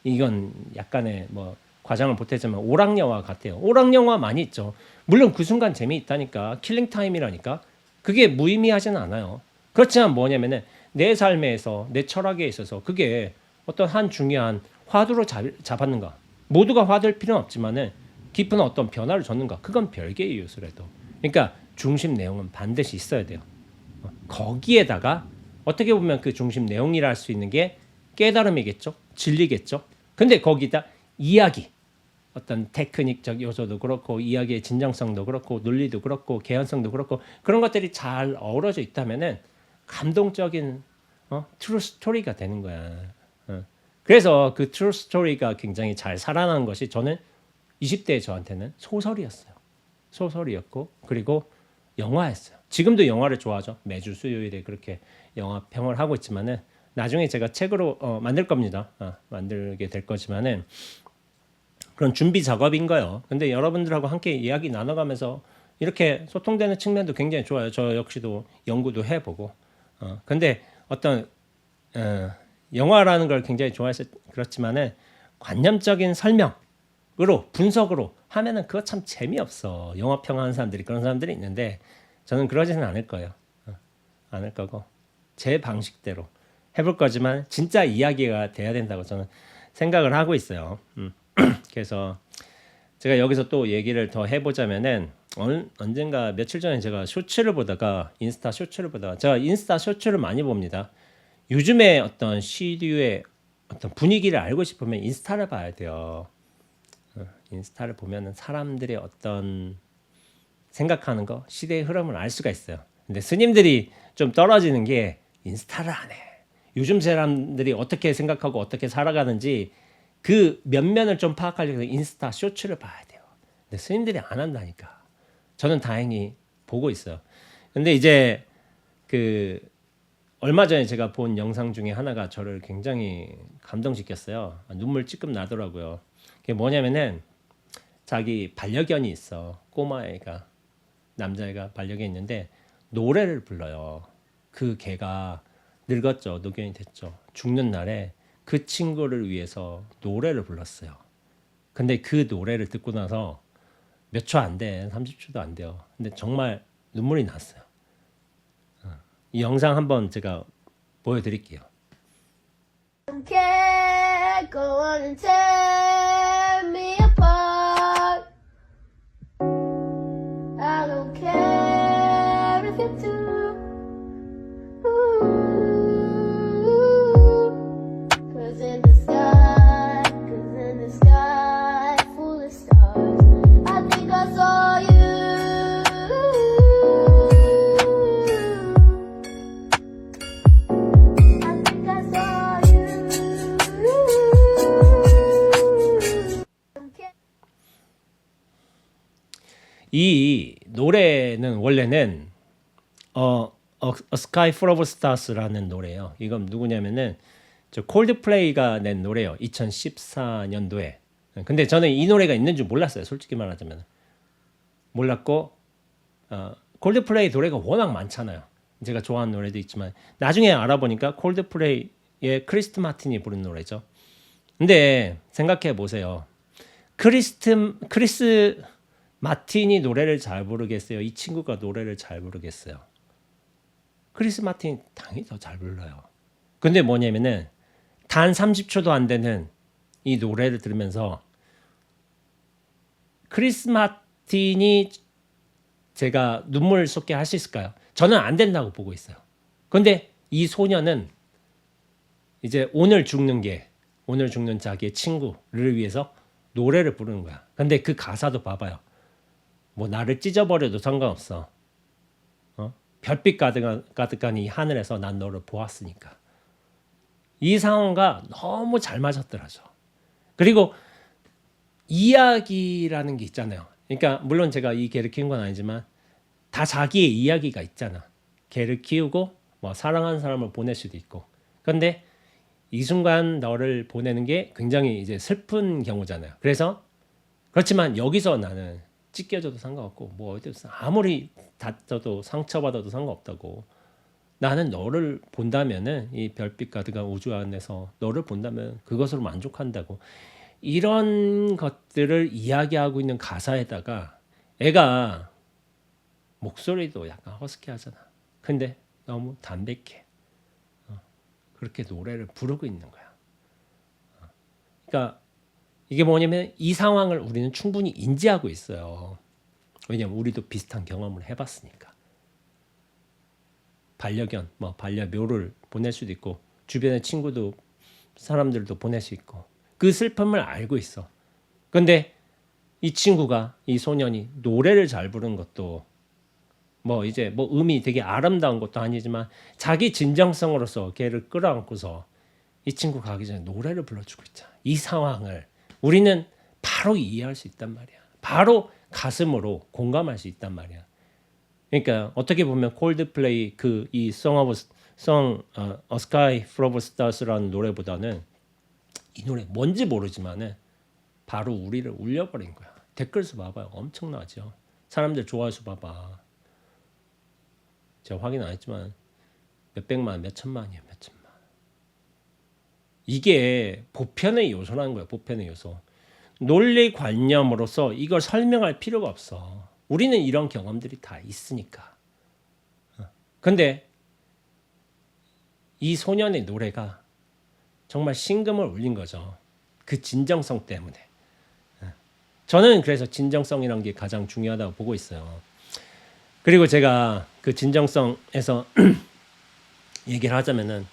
이건 약간의 뭐 과장을 보태지만 오락영화 같아요. 오락영화 많이 있죠. 물론 그 순간 재미있다니까 킬링 타임이라니까 그게 무의미하지는 않아요. 그렇지만 뭐냐면은 내 삶에서 내 철학에 있어서 그게 어떤 한 중요한 화두로 잡았는가. 모두가 화될 필요는 없지만은 깊은 어떤 변화를 줬는가. 그건 별개의 요소라도. 그러니까 중심 내용은 반드시 있어야 돼요. 거기에다가 어떻게 보면 그 중심 내용이라 할 수 있는 게 깨달음이겠죠. 진리겠죠. 근데 거기다 이야기, 어떤 테크닉적 요소도 그렇고 이야기의 진정성도 그렇고 논리도 그렇고 개연성도 그렇고 그런 것들이 잘 어우러져 있다면은 감동적인 트루 스토리가 되는 거야. 그래서 그 트루 스토리가 굉장히 잘 살아난 것이 저는 20대 저한테는 소설이었어요. 소설이었고 그리고 영화였어요. 지금도 영화를 좋아하죠. 매주 수요일에 그렇게 영화 평을 하고 있지만은 나중에 제가 책으로 만들 겁니다. 만들게 될 거지만은 그런 준비 작업인 거예요. 근데 여러분들하고 함께 이야기 나눠가면서 이렇게 소통되는 측면도 굉장히 좋아요. 저 역시도 연구도 해보고. 근데 어떤 영화라는 걸 굉장히 좋아해서 그렇지만은 관념적인 설명으로 분석으로 하면은 그거 참 재미없어. 영화 평하는 사람들이 그런 사람들이 있는데 저는 그러지는 않을 거예요. 않을 거고 제 방식대로 해볼 거지만 진짜 이야기가 돼야 된다고 저는 생각을 하고 있어요. 그래서 제가 여기서 또 얘기를 더 해보자면은 언젠가 며칠 전에 제가 쇼츠를 보다가 인스타 쇼츠를 보다가 제가 인스타 쇼츠를 많이 봅니다. 요즘에 어떤 시류의 어떤 분위기를 알고 싶으면 인스타를 봐야 돼요. 인스타를 보면은 사람들의 어떤 생각하는 거, 시대의 흐름을 알 수가 있어요. 근데 스님들이 좀 떨어지는 게 인스타를 안 해. 요즘 사람들이 어떻게 생각하고 어떻게 살아가는지 그 면면을 좀 파악하려고 인스타 쇼츠를 봐야 돼요. 근데 스님들이 안 한다니까. 저는 다행히 보고 있어요. 근데 이제 그 얼마 전에 제가 본 영상 중에 하나가 저를 굉장히 감동시켰어요. 눈물 찔끔 나더라고요. 그게 뭐냐면은 자기 반려견이 있어. 꼬마애가 남자애가 반려견이 있는데 노래를 불러요. 그 개가 늙었죠. 노견이 됐죠. 죽는 날에 그 친구를 위해서 노래를 불렀어요. 근데 그 노래를 듣고 나서 몇 초 안 돼. 30초도 안 돼요. 근데 정말 눈물이 났어요. 이 영상 한번 제가 보여드릴게요. Can't go on and tear me apart. I don't care if you do. Cause in the sky full of stars, I think I saw you. I think I saw you. 이 노래는 원래는 A Sky Full of Stars라는 노래예요. 이건 누구냐면은 저 콜드플레이가 낸 노래예요. 2014년도에. 근데 저는 이 노래가 있는 줄 몰랐어요. 솔직히 말하자면 몰랐고 콜드플레이 노래가 워낙 많잖아요. 제가 좋아하는 노래도 있지만 나중에 알아보니까 콜드플레이의 크리스 마틴이 부른 노래죠. 근데 생각해 보세요. 크리스 마틴이 노래를 잘 부르겠어요? 이 친구가 노래를 잘 부르겠어요? 크리스 마틴이 당연히 더 잘 불러요. 근데 뭐냐면은 단 30초도 안 되는 이 노래를 들으면서 크리스 마틴이 제가 눈물 쏟게 할 수 있을까요? 저는 안 된다고 보고 있어요. 근데 이 소녀는 이제 오늘 죽는 자기의 친구를 위해서 노래를 부르는 거야. 근데 그 가사도 봐봐요. 뭐 나를 찢어버려도 상관없어. 별빛 가득한 이 하늘에서 난 너를 보았으니까. 이 상황과 너무 잘 맞았더라죠. 그리고 이야기라는 게 있잖아요. 그러니까 물론 제가 이 개를 키운 건 아니지만 다 자기의 이야기가 있잖아. 개를 키우고 뭐 사랑하는 사람을 보낼 수도 있고. 그런데 이 순간 너를 보내는 게 굉장히 이제 슬픈 경우잖아요. 그래서 그렇지만 여기서 나는 찢겨져도 상관없고 뭐 어디 아무리 다쳐도 상처받아도 상관없다고. 나는 너를 본다면은 이 별빛 가득한 우주 안에서 너를 본다면 그것으로 만족한다고. 이런 것들을 이야기하고 있는 가사에다가 애가 목소리도 약간 허스키하잖아. 근데 너무 담백해. 그렇게 노래를 부르고 있는 거야. 그러니까 이게 뭐냐면 이 상황을 우리는 충분히 인지하고 있어요. 왜냐면 우리도 비슷한 경험을 해봤으니까. 반려견, 뭐 반려묘를 보낼 수도 있고 주변의 친구도 사람들도 보낼 수 있고 그 슬픔을 알고 있어. 근데 이 친구가 이 소년이 노래를 잘 부르는 것도 뭐 이제 뭐 음이 되게 아름다운 것도 아니지만 자기 진정성으로서 걔를 끌어안고서 이 친구 가기 전에 노래를 불러주고 있잖아. 이 상황을 우리는 바로 이해할 수 있단 말이야. 바로 가슴으로 공감할 수 있단 말이야. 그러니까 어떻게 보면 콜드플레이 그 이 A Sky Full of Stars라는 노래보다는 이 노래 뭔지 모르지만은 바로 우리를 울려버린 거야. 댓글 수 봐봐요. 엄청나죠. 사람들 좋아할 수 봐봐. 제가 확인 안 했지만 몇백만, 몇천만이에요. 몇천만. 이게 보편의 요소라는 거야. 보편의 요소. 논리관념으로서 이걸 설명할 필요가 없어. 우리는 이런 경험들이 다 있으니까. 근데 이 소년의 노래가 정말 심금을 울린 거죠. 그 진정성 때문에. 저는 그래서 진정성이라는 게 가장 중요하다고 보고 있어요. 그리고 제가 그 진정성에서 얘기를 하자면은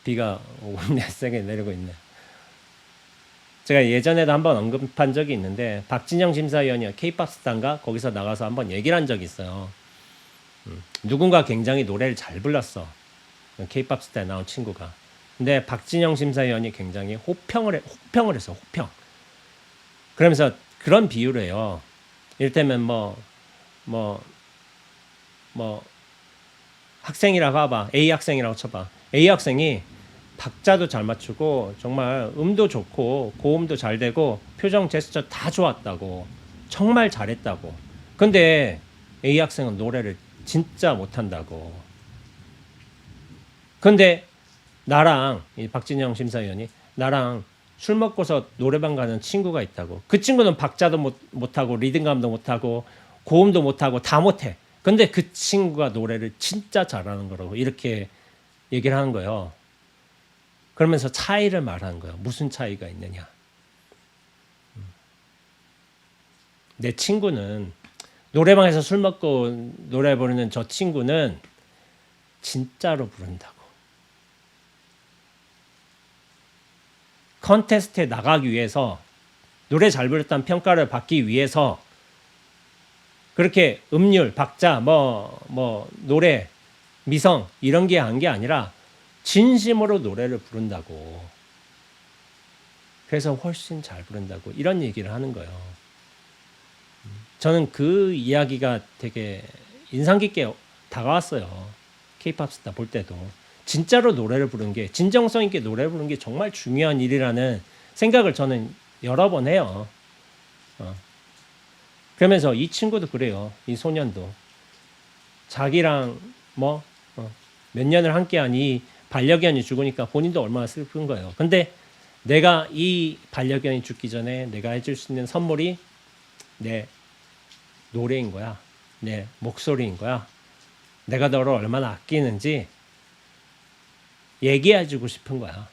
비가 오네 세게 내리고 있네. 제가 예전에도 한번 언급한 적이 있는데 박진영 심사위원이 K-팝 스타인가 거기서 나가서 한번 얘기를 한 적이 있어요. 누군가 굉장히 노래를 잘 불렀어. K-팝 스타에 나온 친구가. 근데 박진영 심사위원이 굉장히 호평을 했어. 호평. 그러면서 그런 비유를 해요. 이를테면 뭐 학생이라고 해봐. A 학생이라고 쳐봐. A 학생이 박자도 잘 맞추고 정말 음도 좋고 고음도 잘 되고 표정 제스처 다 좋았다고. 정말 잘했다고. 근데 A 학생은 노래를 진짜 못한다고. 근데 나랑 이 박진영 심사위원이 나랑 술 먹고서 노래방 가는 친구가 있다고. 그 친구는 박자도 못하고 리듬감도 못하고 고음도 못하고 다 못해. 근데 그 친구가 노래를 진짜 잘하는 거라고 이렇게 얘기를 하는 거예요. 그러면서 차이를 말하는 거예요. 무슨 차이가 있느냐. 내 친구는 노래방에서 술 먹고 노래 부르는 저 친구는 진짜로 부른다고. 컨테스트에 나가기 위해서 노래 잘 부르다는 평가를 받기 위해서 그렇게 음률, 박자, 노래, 미성 이런 게 한 게 아니라 진심으로 노래를 부른다고. 그래서 훨씬 잘 부른다고 이런 얘기를 하는 거예요. 저는 그 이야기가 되게 인상 깊게 다가왔어요. K-팝 스타 볼 때도. 진짜로 노래를 부르는 게 진정성 있게 노래를 부르는 게 정말 중요한 일이라는 생각을 저는 여러 번 해요. 그러면서 이 친구도 그래요. 이 소년도 자기랑 몇 년을 함께한 이 반려견이 죽으니까 본인도 얼마나 슬픈 거예요. 근데 내가 이 반려견이 죽기 전에 내가 해줄 수 있는 선물이 내 노래인 거야. 내 목소리인 거야. 내가 너를 얼마나 아끼는지 얘기해주고 싶은 거야.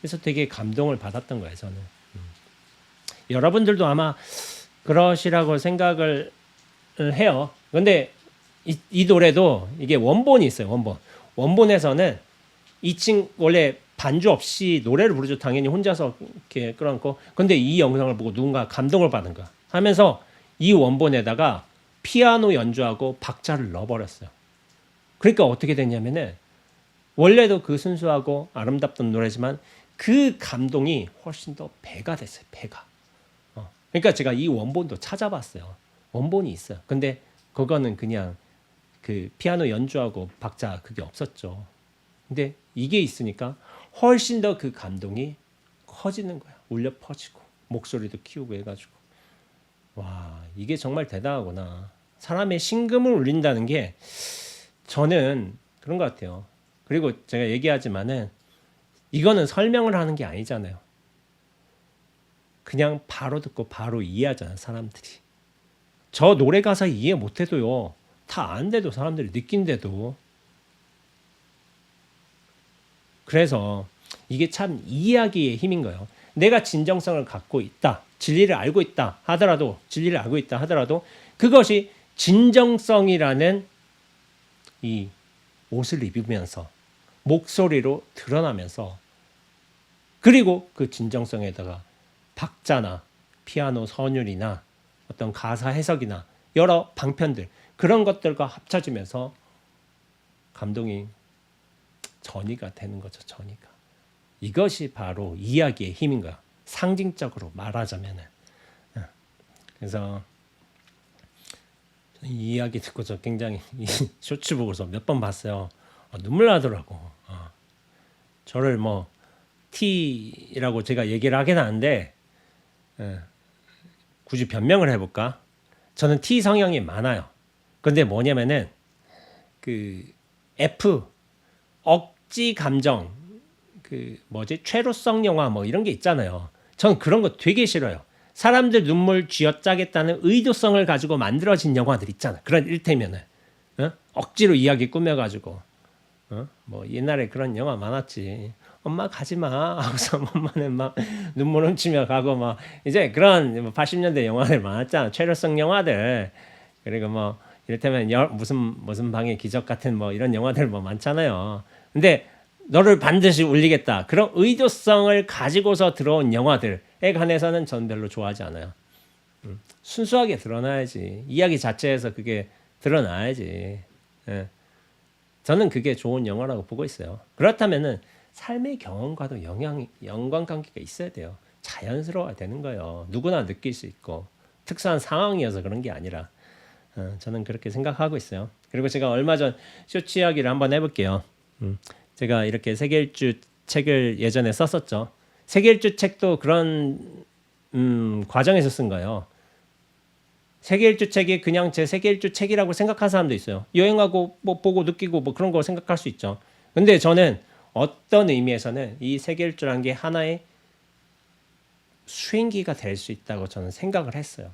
그래서 되게 감동을 받았던 거예요. 저는. 여러분들도 아마 그러시라고 생각을 해요. 근데 이 노래도 이게 원본이 있어요. 원본에서는 이 친구 원래 반주 없이 노래를 부르죠. 당연히 혼자서 이렇게 끌어안고. 근데 이 영상을 보고 누군가 감동을 받은 거야. 하면서 이 원본에다가 피아노 연주하고 박자를 넣어버렸어요. 그러니까 어떻게 됐냐면은 원래도 그 순수하고 아름답던 노래지만 그 감동이 훨씬 더 배가 됐어요. 배가. 그러니까 제가 이 원본도 찾아봤어요. 원본이 있어요. 근데 그거는 그냥 그 피아노 연주하고 박자 그게 없었죠. 근데 이게 있으니까 훨씬 더 그 감동이 커지는 거야. 울려 퍼지고 목소리도 키우고 해가지고. 와, 이게 정말 대단하구나. 사람의 심금을 울린다는 게 저는 그런 것 같아요. 그리고 제가 얘기하지만은 이거는 설명을 하는 게 아니잖아요. 그냥 바로 듣고 바로 이해하잖아요, 사람들이. 저 노래 가사 이해 못해도요, 다 아는데도 사람들이 느낀대도. 그래서 이게 참 이야기의 힘인 거예요. 내가 진정성을 갖고 있다, 진리를 알고 있다 하더라도, 그것이 진정성이라는 이 옷을 입으면서 목소리로 드러나면서, 그리고 그 진정성에다가 박자나 피아노 선율이나 어떤 가사 해석이나 여러 방편들, 그런 것들과 합쳐지면서 감동이 전이가 되는 거죠. 전이가. 이것이 바로 이야기의 힘인 거야. 상징적으로 말하자면은. 그래서 이 이야기 듣고 저 굉장히 이 쇼츠 보고서 몇 번 봤어요. 눈물 나더라고. 저를 뭐 T라고 제가 얘기를 하긴 하는데, 굳이 변명을 해볼까? 저는 T 성향이 많아요. 근데 뭐냐면은 그 F, 억지 감정, 그 뭐지, 최루성 영화 뭐 이런 게 있잖아요. 전 그런 거 되게 싫어요. 사람들 눈물 쥐어짜겠다는 의도성을 가지고 만들어진 영화들 있잖아. 그런 일테면은 억지로 이야기 꾸며가지고 뭐 옛날에 그런 영화 많았지. 엄마 가지 마 하고서 엄마는 막 눈물 훔치며 가고, 막 이제 그런 80년대 영화들 많았잖아. 최루성 영화들. 그리고 뭐 이를테면 무슨 방의 기적 같은 뭐 이런 영화들 뭐 많잖아요. 근데 너를 반드시 울리겠다, 그런 의도성을 가지고서 들어온 영화들에 관해서는 전 별로 좋아하지 않아요. 순수하게 드러나야지. 이야기 자체에서 그게 드러나야지. 예. 저는 그게 좋은 영화라고 보고 있어요. 그렇다면은 삶의 경험과도 연관관계가 있어야 돼요. 자연스러워야 되는 거예요. 누구나 느낄 수 있고 특수한 상황이어서 그런 게 아니라, 저는 그렇게 생각하고 있어요. 그리고 제가 얼마 전 쇼츠 이야기를 한번 해볼게요. 제가 이렇게 세계일주 책을 예전에 썼었죠. 세계일주 책도 그런 과정에서 쓴 거예요. 세계일주 책이 그냥 제 세계일주 책이라고 생각하는 사람도 있어요. 여행하고 뭐 보고 느끼고 뭐 그런 거 생각할 수 있죠. 근데 저는 어떤 의미에서는 이 세계일주라는 게 하나의 수행기가 될 수 있다고 저는 생각을 했어요.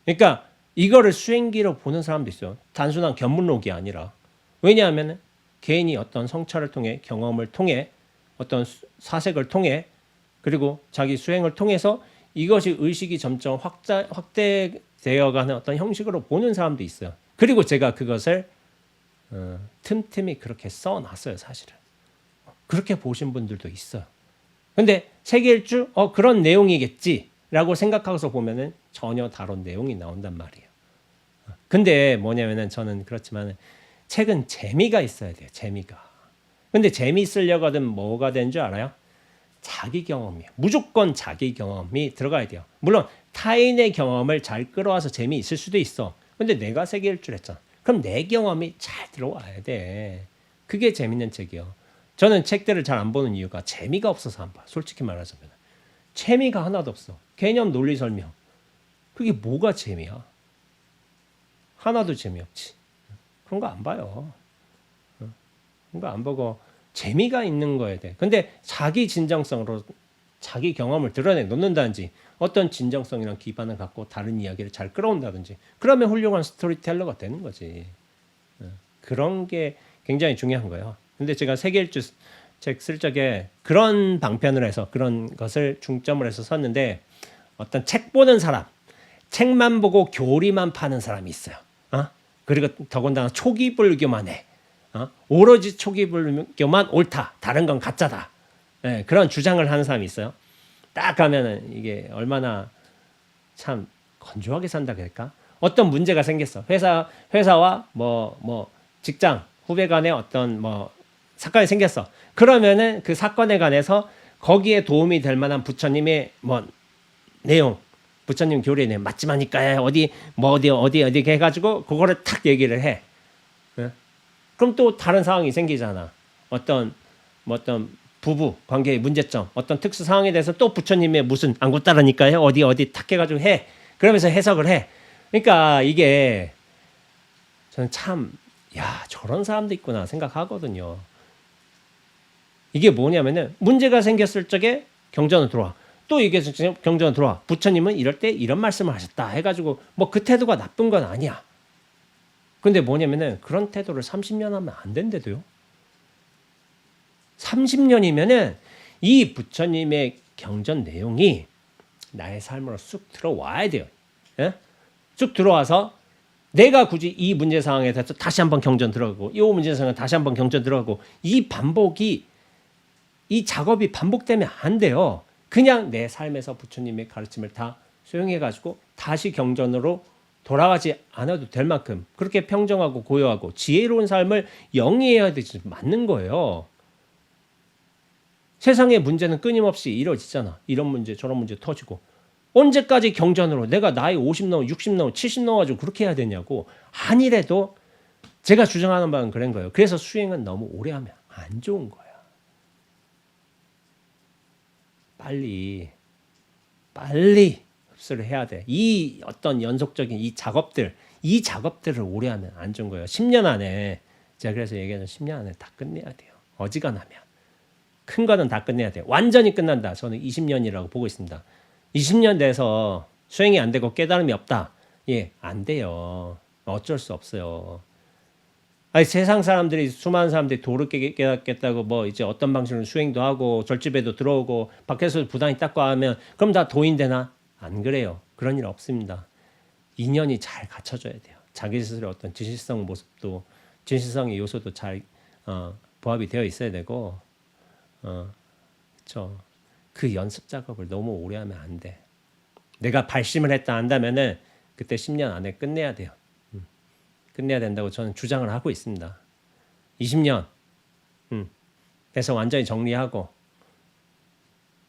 그러니까 이거를 수행기로 보는 사람도 있어요. 단순한 견문록이 아니라. 왜냐하면 개인이 어떤 성찰을 통해, 경험을 통해, 어떤 사색을 통해, 그리고 자기 수행을 통해서 이것이 의식이 점점 확대되어가는 어떤 형식으로 보는 사람도 있어요. 그리고 제가 그것을 틈틈이 그렇게 써놨어요. 사실은 그렇게 보신 분들도 있어요. 근데 세계일주 그런 내용이겠지라고 생각하고서 보면은 전혀 다른 내용이 나온단 말이에요. 근데 뭐냐면은 저는 그렇지만 책은 재미가 있어야 돼요. 재미가. 근데 재미있으려고 하든 뭐가 되는 줄 알아요? 자기 경험이에요. 무조건 자기 경험이 들어가야 돼요. 물론 타인의 경험을 잘 끌어와서 재미있을 수도 있어. 근데 내가 세계일주를 했잖아. 그럼 내 경험이 잘 들어와야 돼. 그게 재밌는 책이에요. 저는 책들을 잘 안 보는 이유가 재미가 없어서 안 봐. 솔직히 말하자면. 재미가 하나도 없어. 개념, 논리 설명. 그게 뭐가 재미야? 하나도 재미없지. 그런 거 안 봐요. 그런 거 안 보고 재미가 있는 거에 대해. 근데 자기 진정성으로 자기 경험을 드러내 놓는다든지, 어떤 진정성이랑 기반을 갖고 다른 이야기를 잘 끌어온다든지, 그러면 훌륭한 스토리텔러가 되는 거지. 그런 게 굉장히 중요한 거예요. 근데 제가 세계일주 책 쓸 적에 그런 방편을 해서 그런 것을 중점을 해서 썼는데, 어떤 책 보는 사람, 책만 보고 교리만 파는 사람이 있어요. 그리고 더군다나 초기 불교만 해. 오로지 초기 불교만 옳다, 다른 건 가짜다. 네, 그런 주장을 하는 사람이 있어요. 딱 가면은 이게 얼마나 참 건조하게 산다 그럴까? 어떤 문제가 생겼어. 회사와 뭐 직장 후배 간에 어떤 뭐 사건이 생겼어. 그러면은 그 사건에 관해서 거기에 도움이 될 만한 부처님의 뭐 내용, 부처님 교리에 내용 맞지마니까 어디 해가지고 그거를 탁 얘기를 해. 그럼 또 다른 상황이 생기잖아. 어떤 부부 관계의 문제점, 어떤 특수 상황에 대해서 또 부처님의 무슨 안구 따르니까 어디 탁 해가지고 해. 그러면서 해석을 해. 그러니까 이게 저는 참, 야, 저런 사람도 있구나 생각하거든요. 이게 뭐냐면은 문제가 생겼을 적에 경전으로 들어와. 또 이게 경전으로 들어와. 부처님은 이럴 때 이런 말씀을 하셨다 해가지고 뭐 그 태도가 나쁜 건 아니야. 근데 뭐냐면은 그런 태도를 30년 하면 안 된대도요. 30년이면은 이 부처님의 경전 내용이 나의 삶으로 쑥 들어와야 돼요. 예? 쭉 들어와서 내가 굳이 이 문제 상황에 대해서 다시 한번 경전 들어가고 이 문제 상황에 다시 한번 경전 들어가고 이 반복이 이 작업이 반복되면 안 돼요. 그냥 내 삶에서 부처님의 가르침을 다 수용해가지고 다시 경전으로 돌아가지 않아도 될 만큼 그렇게 평정하고 고요하고 지혜로운 삶을 영위해야 되지 맞는 거예요. 세상의 문제는 끊임없이 이루어지잖아. 이런 문제 저런 문제 터지고 언제까지 경전으로 내가 나이 50 넘어 60 넘어 70 넘어가지고 그렇게 해야 되냐고. 아니래도 제가 주장하는 바는 그런 거예요. 그래서 수행은 너무 오래 하면 안 좋은 거야. 빨리 흡수를 해야 돼. 이 어떤 연속적인 이 작업들을 오래 하면 안 좋은 거예요. 10년 안에 제가 그래서 얘기하는 10년 안에 다 끝내야 돼요. 어지간하면 큰 거는 다 끝내야 돼요. 완전히 끝난다. 저는 20년이라고 보고 있습니다. 20년 돼서 수행이 안 되고 깨달음이 없다. 예, 안 돼요. 어쩔 수 없어요. 아니, 세상 사람들이 수많은 사람들이 도를 깨닫겠다고 뭐 이제 어떤 방식으로 수행도 하고 절집에도 들어오고 밖에서 부단히 닦고 하면 그럼 다 도인 되나? 안 그래요. 그런 일 없습니다. 인연이 잘 갖춰져야 돼요. 자기 스스로의 어떤 진실성 모습도 진실성의 요소도 잘 부합이 되어 있어야 되고 그렇죠. 그 연습 작업을 너무 오래 하면 안 돼. 내가 발심을 했다 한다면은 그때 10년 안에 끝내야 돼요. 끝내야 된다고 저는 주장을 하고 있습니다. 20년 해서 완전히 정리하고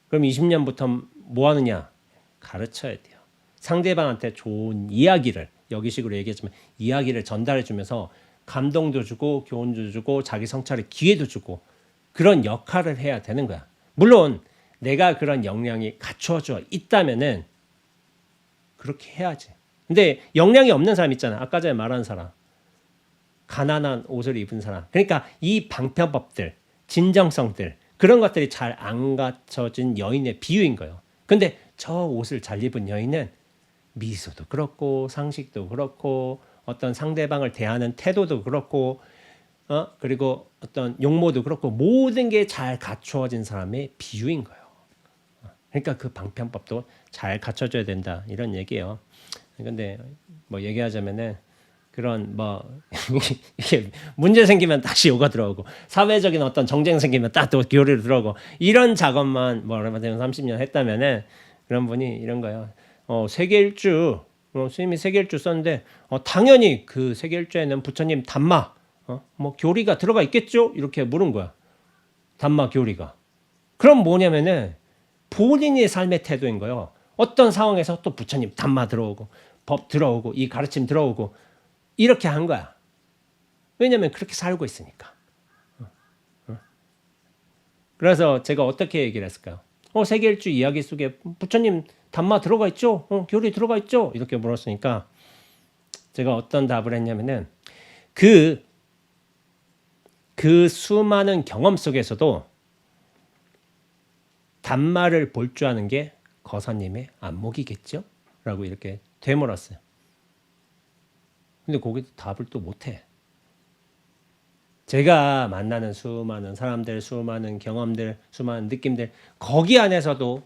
그럼 20년부터 뭐 하느냐? 가르쳐야 돼요. 상대방한테 좋은 이야기를 여기식으로 얘기했지만 이야기를 전달해 주면서 감동도 주고 교훈도 주고 자기 성찰의 기회도 주고 그런 역할을 해야 되는 거야. 물론 내가 그런 역량이 갖춰져 있다면은 그렇게 해야지. 근데 역량이 없는 사람 있잖아. 아까 전에 말한 사람. 가난한 옷을 입은 사람. 그러니까 이 방편법들, 진정성들 그런 것들이 잘 안 갖춰진 여인의 비유인 거예요. 근데 저 옷을 잘 입은 여인은 미소도 그렇고 상식도 그렇고 어떤 상대방을 대하는 태도도 그렇고 그리고 어떤 용모도 그렇고 모든 게 잘 갖추어진 사람의 비유인 거예요. 그러니까 그 방편법도 잘 갖춰져야 된다 이런 얘기예요. 근데 뭐 얘기하자면은 그런 뭐 이게 문제 생기면 다시 요가 들어오고 사회적인 어떤 정쟁 생기면 딱 또 교리로 들어오고 이런 작업만 뭐 얼마 되면 30년 했다면은 그런 분이 이런 거예요. 세계일주 스님이 세계일주 썼는데 당연히 그 세계일주에는 부처님 담마 뭐 교리가 들어가 있겠죠? 이렇게 물은 거야. 담마 교리가. 그럼 뭐냐면은 본인의 삶의 태도인 거예요. 어떤 상황에서 또 부처님 담마 들어오고 법 들어오고 이 가르침 들어오고 이렇게 한 거야. 왜냐면 그렇게 살고 있으니까. 그래서 제가 어떻게 얘기를 했을까요? 세계일주 이야기 속에 부처님 담마 들어가 있죠? 교리 들어가 있죠? 이렇게 물었으니까 제가 어떤 답을 했냐면은 그 수많은 경험 속에서도 담마를 볼 줄 아는 게 거사님의 안목이겠죠? 라고 이렇게 되물었어요. 근데 거기도 답을 또 못해. 제가 만나는 수많은 사람들, 수많은 경험들, 수많은 느낌들 거기 안에서도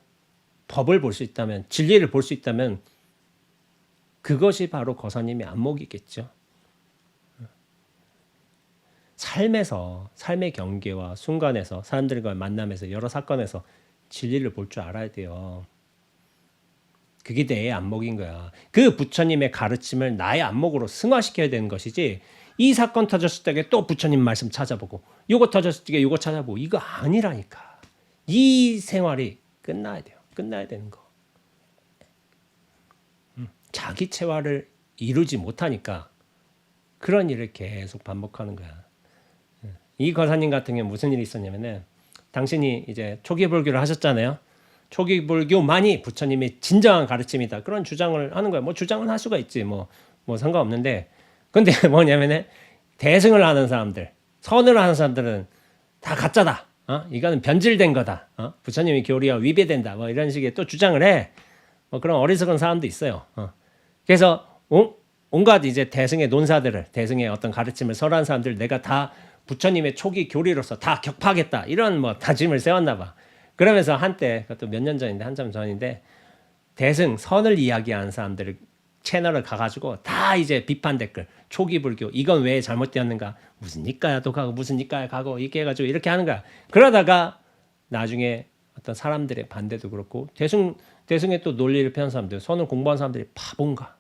법을 볼 수 있다면 진리를 볼 수 있다면 그것이 바로 거사님의 안목이겠죠. 삶에서 삶의 경계와 순간에서 사람들과 만남에서 여러 사건에서 진리를 볼 줄 알아야 돼요. 그게 내 안목인 거야. 그 부처님의 가르침을 나의 안목으로 승화시켜야 되는 것이지 이 사건 터졌을 때 또 부처님 말씀 찾아보고 요거 터졌을 때 요거 찾아보고 이거 아니라니까. 이 생활이 끝나야 돼요. 끝나야 되는 거. 자기 체화를 이루지 못하니까 그런 일을 계속 반복하는 거야. 이 거사님 같은 경우는 무슨 일이 있었냐면은 당신이 이제 초기 불교를 하셨잖아요. 초기 불교만이 부처님의 진정한 가르침이다. 그런 주장을 하는 거야. 뭐 주장은 할 수가 있지. 뭐 상관없는데. 근데 뭐냐면은 대승을 하는 사람들, 선을 하는 사람들은 다 가짜다. 이거는 변질된 거다. 부처님의 교리와 위배된다. 뭐 이런 식의 또 주장을 해. 뭐 그런 어리석은 사람도 있어요. 그래서 온갖 이제 대승의 논사들을, 대승의 어떤 가르침을 설한 사람들 내가 다 부처님의 초기 교리로서 다 격파하겠다. 이런 뭐 다짐을 세웠나 봐. 그러면서 한때, 그것도 몇 년 전인데, 한참 전인데, 대승, 선을 이야기하는 사람들 채널을 가가지고 다 이제 비판 댓글, 초기 불교, 이건 왜 잘못되었는가, 무슨 니까야도 가고, 무슨 니까야 가고, 이렇게 해가지고 이렇게 하는 거야. 그러다가 나중에 어떤 사람들의 반대도 그렇고, 대승의 또 논리를 펴는 사람들, 선을 공부한 사람들이 바본가?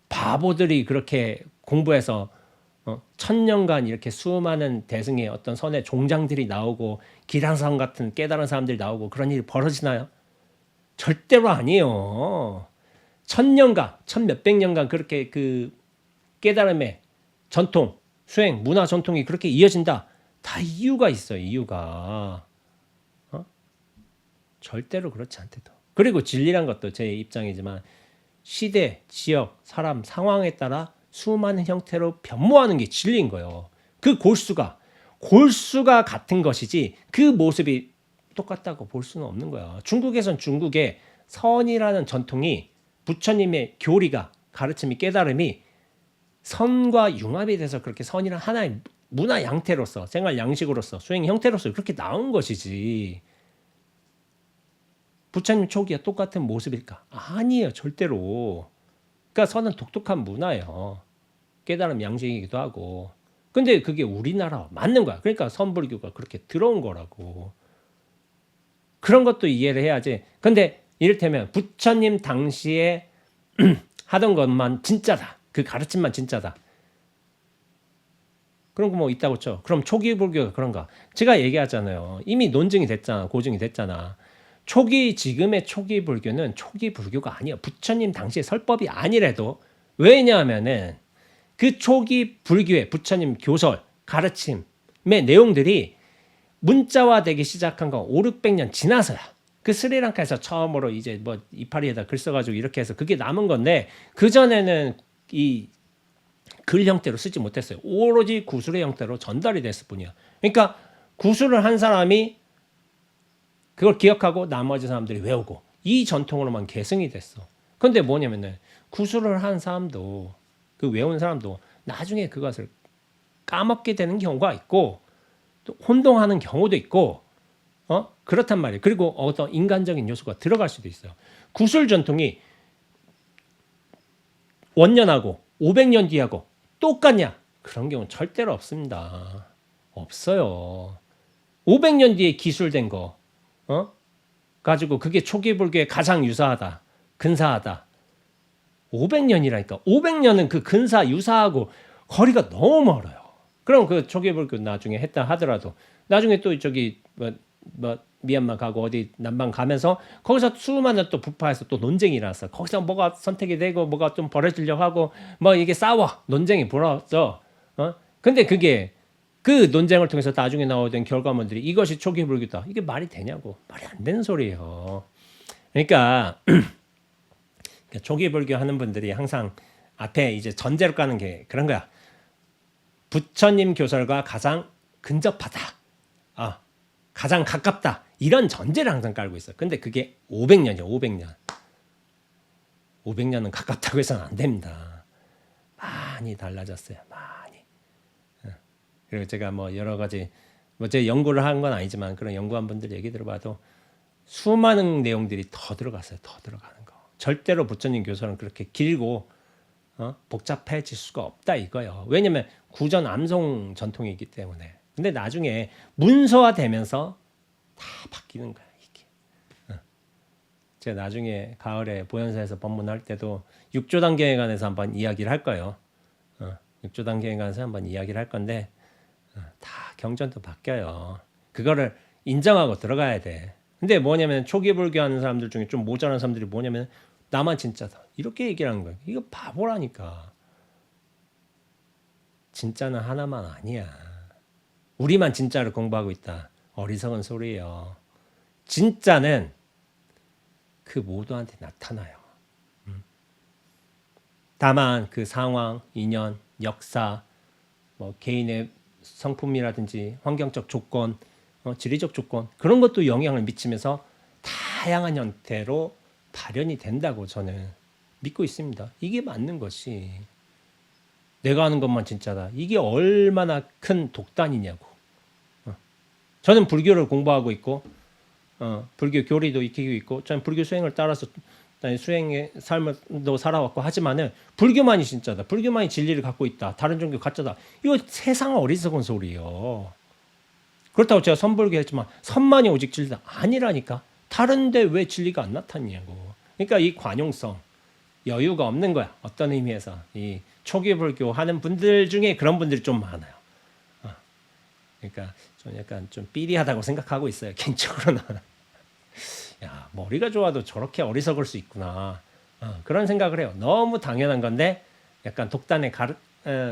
바보들이 그렇게 공부해서 1000년간 이렇게 수많은 대승의 어떤 선의 종장들이 나오고 기량성 같은 깨달은 사람들이 나오고 그런 일이 벌어지나요? 절대로 아니에요. 1000년간, 1000몇백 년간 그렇게 그 깨달음의 전통, 수행, 문화 전통이 그렇게 이어진다. 다 이유가 있어요. 이유가. 절대로 그렇지 않대도. 그리고 진리란 것도 제 입장이지만 시대, 지역, 사람, 상황에 따라 수많은 형태로 변모하는 게 진리인 거예요. 그 골수가 같은 것이지 그 모습이 똑같다고 볼 수는 없는 거야. 중국에선 중국의 선이라는 전통이 부처님의 교리가 가르침이 깨달음이 선과 융합이 돼서 그렇게 선이란 하나의 문화 양태로서 생활 양식으로서 수행 형태로서 그렇게 나온 것이지. 부처님 초기와 똑같은 모습일까? 아니에요. 절대로. 그러니까 선은 독특한 문화예요. 깨달음 양식이기도 하고. 근데 그게 우리나라와 맞는 거야. 그러니까 선불교가 그렇게 들어온 거라고. 그런 것도 이해를 해야지. 근데 이를테면 부처님 당시에 하던 것만 진짜다. 그 가르침만 진짜다. 그런 거 뭐 있다고 쳐. 그럼 초기 불교가 그런가? 제가 얘기하잖아요. 이미 논증이 됐잖아. 고증이 됐잖아. 지금의 초기 불교는 초기 불교가 아니에요. 부처님 당시의 설법이 아니래도. 왜냐하면은 그 초기 불교의 부처님 교설, 가르침의 내용들이 문자화되기 시작한 건 5, 600년 지나서야. 그 스리랑카에서 처음으로 이제 뭐 이파리에다 글 써가지고 이렇게 해서 그게 남은 건데 그전에는 이 글 형태로 쓰지 못했어요. 오로지 구술의 형태로 전달이 됐을 뿐이야. 그러니까 구술을 한 사람이 그걸 기억하고 나머지 사람들이 외우고 이 전통으로만 계승이 됐어. 근데 뭐냐면은 구술을 한 사람도 그 외운 사람도 나중에 그것을 까먹게 되는 경우가 있고 또 혼동하는 경우도 있고 그렇단 말이에요. 그리고 어떤 인간적인 요소가 들어갈 수도 있어요. 구술 전통이 원년하고 500년 뒤하고 똑같냐? 그런 경우는 절대로 없습니다. 없어요. 500년 뒤에 기술된 거 가지고 그게 초기 불교에 가장 유사하다. 근사하다. 500년이라니까. 500년은 그 근사 유사하고 거리가 너무 멀어요. 그럼 그 초기 불교 나중에 했다 하더라도 나중에 또 저기 뭐 미얀마 가고 어디 남방 가면서 거기서 수많은 또 부파에서 또 논쟁이 일어났어. 거기서 뭐가 선택이 되고 뭐가 좀 벌어지려고 하고 뭐 이게 싸워. 논쟁이 벌어져. 근데 그게 그 논쟁을 통해서 나중에 나오던 결과물들이 이것이 초기 불교다. 이게 말이 되냐고. 말이 안 되는 소리예요. 그러니까 초기 불교 하는 분들이 항상 앞에 이제 전제로 까는 게 그런 거야. 부처님 교설과 가장 근접하다. 가장 가깝다. 이런 전제를 항상 깔고 있어. 근데 그게 500년이야. 500년. 500년은 가깝다고 해서는 안 됩니다. 많이 달라졌어요. 많이. 그리고 제가 뭐 여러 가지 제 연구를 한 건 아니지만 그런 연구한 분들 얘기 들어봐도 수많은 내용들이 더 들어갔어요. 더 들어가는 거. 절대로 부처님 교설은 그렇게 길고 복잡해질 수가 없다 이거예요. 왜냐면 구전 암송 전통이기 때문에. 근데 나중에 문서화되면서 다 바뀌는 거야 이게. 제가 나중에 가을에 보현사에서 법문할 때도 6조 단계에 관해서 한번 이야기를 할 거예요. 6조 단계에 관해서 한번 이야기를 할 건데 다 경전도 바뀌어요. 그거를 인정하고 들어가야 돼. 근데 뭐냐면 초기 불교하는 사람들 중에 좀 모자란 사람들이 뭐냐면 나만 진짜다 이렇게 얘기를 하는 거예요. 이거 바보라니까. 진짜는 하나만 아니야. 우리만 진짜를 공부하고 있다. 어리석은 소리예요. 진짜는 그 모두한테 나타나요. 다만 그 상황, 인연, 역사, 뭐 개인의 성품이라든지 환경적 조건, 지리적 조건 그런 것도 영향을 미치면서 다양한 형태로 발현이 된다고 저는 믿고 있습니다. 이게 맞는 것이 내가 하는 것만 진짜다. 이게 얼마나 큰 독단이냐고. 저는 불교를 공부하고 있고 불교 교리도 익히고 있고 저는 불교 수행을 따라서 수행의 삶도 살아왔고 하지만은 불교만이 진짜다. 불교만이 진리를 갖고 있다. 다른 종교 가짜다. 이거 세상 어리석은 소리예요. 그렇다고 제가 선불교 했지만 선만이 오직 진리다. 아니라니까. 다른데 왜 진리가 안 나타나냐고. 그러니까 이 관용성, 여유가 없는 거야. 어떤 의미에서. 이 초기 불교 하는 분들 중에 그런 분들이 좀 많아요. 그러니까 좀 약간 좀 삐리하다고 생각하고 있어요. 개인적으로는. 야, 머리가 좋아도 저렇게 어리석을 수 있구나. 그런 생각을 해요. 너무 당연한 건데 약간 독단에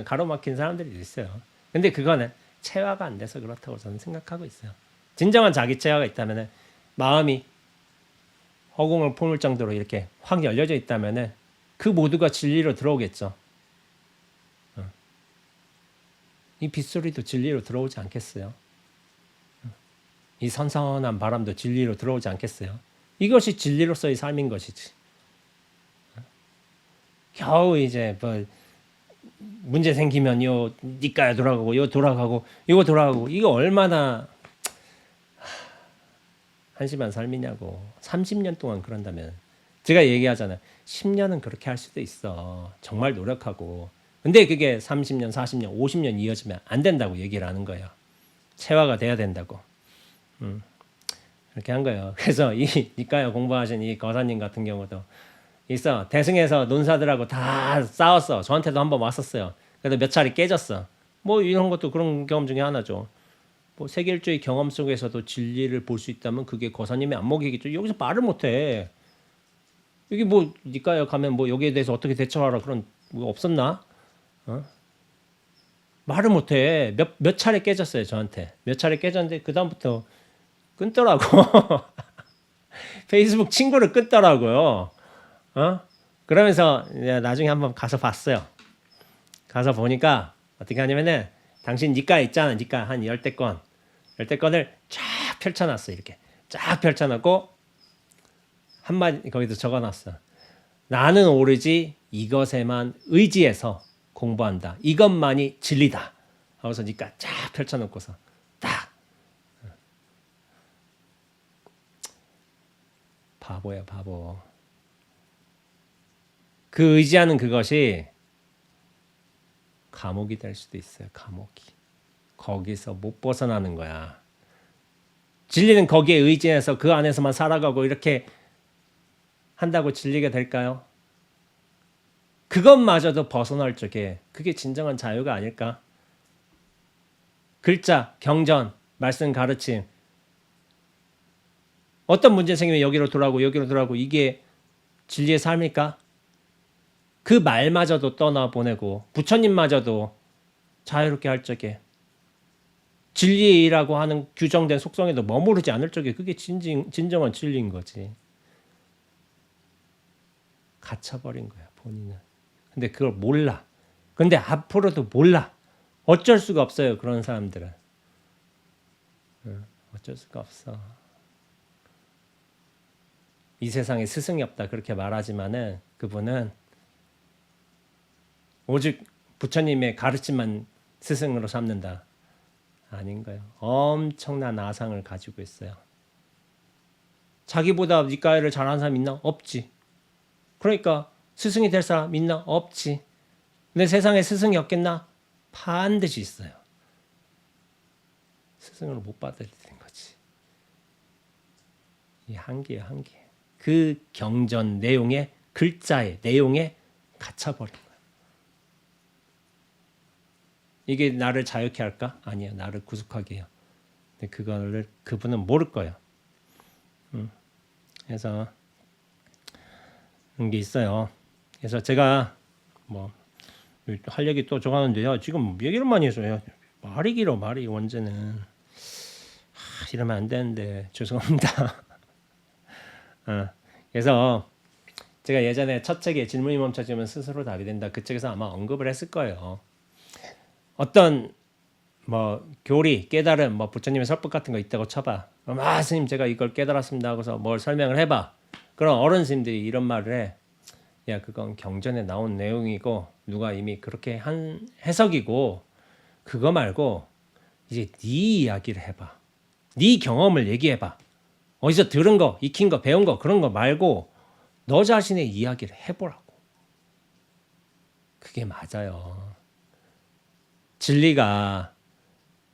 가로막힌 사람들이 있어요. 근데 그거는 체화가 안 돼서 그렇다고 저는 생각하고 있어요. 진정한 자기 체화가 있다면 마음이 허공을 품을 정도로 이렇게 확 열려져 있다면 그 모두가 진리로 들어오겠죠. 이 빗소리도 진리로 들어오지 않겠어요? 이 선선한 바람도 진리로 들어오지 않겠어요? 이것이 진리로서의 삶인 것이지. 겨우 이제 뭐 문제 생기면 요 니까야 돌아가고 요 돌아가고 이거 돌아가고 이거 얼마나 한심한 삶이냐고. 30년 동안 그런다면 제가 얘기하잖아요. 10년은 그렇게 할 수도 있어. 정말 노력하고. 근데 그게 30년, 40년, 50년 이어지면 안 된다고 얘기를 하는 거예요. 체화가 돼야 된다고. 이렇게 한 거예요. 그래서 이 니까요 공부하신 이 거사님 같은 경우도 있어. 대승에서 논사들하고 다 싸웠어. 저한테도 한번 왔었어요. 그래도 몇 차례 깨졌어. 뭐 이런 것도 그런 경험 중에 하나죠. 뭐 세계일주의 경험 속에서도 진리를 볼 수 있다면 그게 거사님의 안목이겠죠. 여기서 말을 못해. 여기 뭐 니까요 가면 뭐 여기에 대해서 어떻게 대처하라 그런 뭐 없었나? 말을 못해. 몇 차례 깨졌어요 저한테. 몇 차례 깨졌는데 그 다음부터 끊더라고. 페이스북 친구를 끊더라고요. 그러면서 나중에 한번 가서 봤어요. 가서 보니까 어떻게 하냐면은 당신 니까 있잖아. 니까 한 10대권. 10대권을 쫙 펼쳐놨어. 이렇게 쫙 펼쳐놓고 한마디 거기도 적어놨어. 나는 오로지 이것에만 의지해서 공부한다. 이것만이 진리다. 하고서 니까 쫙 펼쳐놓고서 딱 바보야 바보. 그 의지하는 그것이 감옥이 될 수도 있어요. 감옥이. 거기서 못 벗어나는 거야. 진리는 거기에 의지해서 그 안에서만 살아가고 이렇게 한다고 진리가 될까요? 그것마저도 벗어날 적에 그게 진정한 자유가 아닐까? 글자, 경전, 말씀 가르침 어떤 문제 생기면 여기로 돌아오고 이게 진리의 삶일까? 그 말마저도 떠나보내고 부처님마저도 자유롭게 할 적에 진리라고 하는 규정된 속성에도 머무르지 않을 적에 그게 진정한 진리인 거지. 갇혀버린 거야 본인은. 근데 그걸 몰라. 근데 앞으로도 몰라. 어쩔 수가 없어요 그런 사람들은. 어쩔 수가 없어. 이 세상에 스승이 없다 그렇게 말하지만은 그분은 오직 부처님의 가르침만 스승으로 삼는다. 아닌 거예요. 엄청난 아상을 가지고 있어요. 자기보다 니까야를 잘하는 사람 있나? 없지. 그러니까 스승이 될 사람 있나? 없지. 근데 세상에 스승이 없겠나? 반드시 있어요. 스승을 못 받아들이는 거지. 이 한계야 한계. 그 경전 내용에 글자의 내용에 갇혀버린 거야. 이게 나를 자유케 할까? 아니야. 나를 구속하게 해요. 근데 그거를 그분은 모를 거예요. 그래서 그런 게 있어요. 그래서 제가 뭐 할 얘기 또 좋아하는데요. 지금 얘기를 많이 해서요. 말이 길어 말이 원제는. 이러면 안 되는데 죄송합니다. 그래서 제가 예전에 첫 책에 질문이 멈춰지면 스스로 답이 된다. 그 책에서 아마 언급을 했을 거예요. 어떤 뭐 교리, 깨달음, 뭐 부처님의 설법 같은 거 있다고 쳐봐. 그럼 스님 제가 이걸 깨달았습니다 하고서 뭘 설명을 해봐. 그럼 어른 스님들이 이런 말을 해. 야 그건 경전에 나온 내용이고 누가 이미 그렇게 한 해석이고 그거 말고 이제 네 이야기를 해봐. 네 경험을 얘기해봐. 어디서 들은 거, 익힌 거, 배운 거 그런 거 말고 너 자신의 이야기를 해보라고. 그게 맞아요. 진리가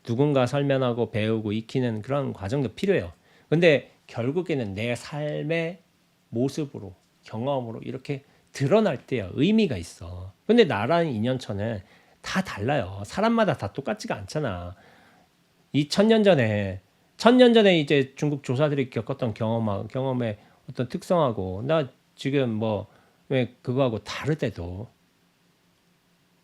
누군가 설명하고 배우고 익히는 그런 과정도 필요해요. 근데 결국에는 내 삶의 모습으로 경험으로 이렇게 드러날 때야 의미가 있어. 근데 나라는 인연처는 다 달라요. 사람마다 다 똑같지가 않잖아. 이 천년 전에 이제 중국 조사들이 겪었던 경험의 어떤 특성하고 나 지금 뭐 왜 그거하고 다르대도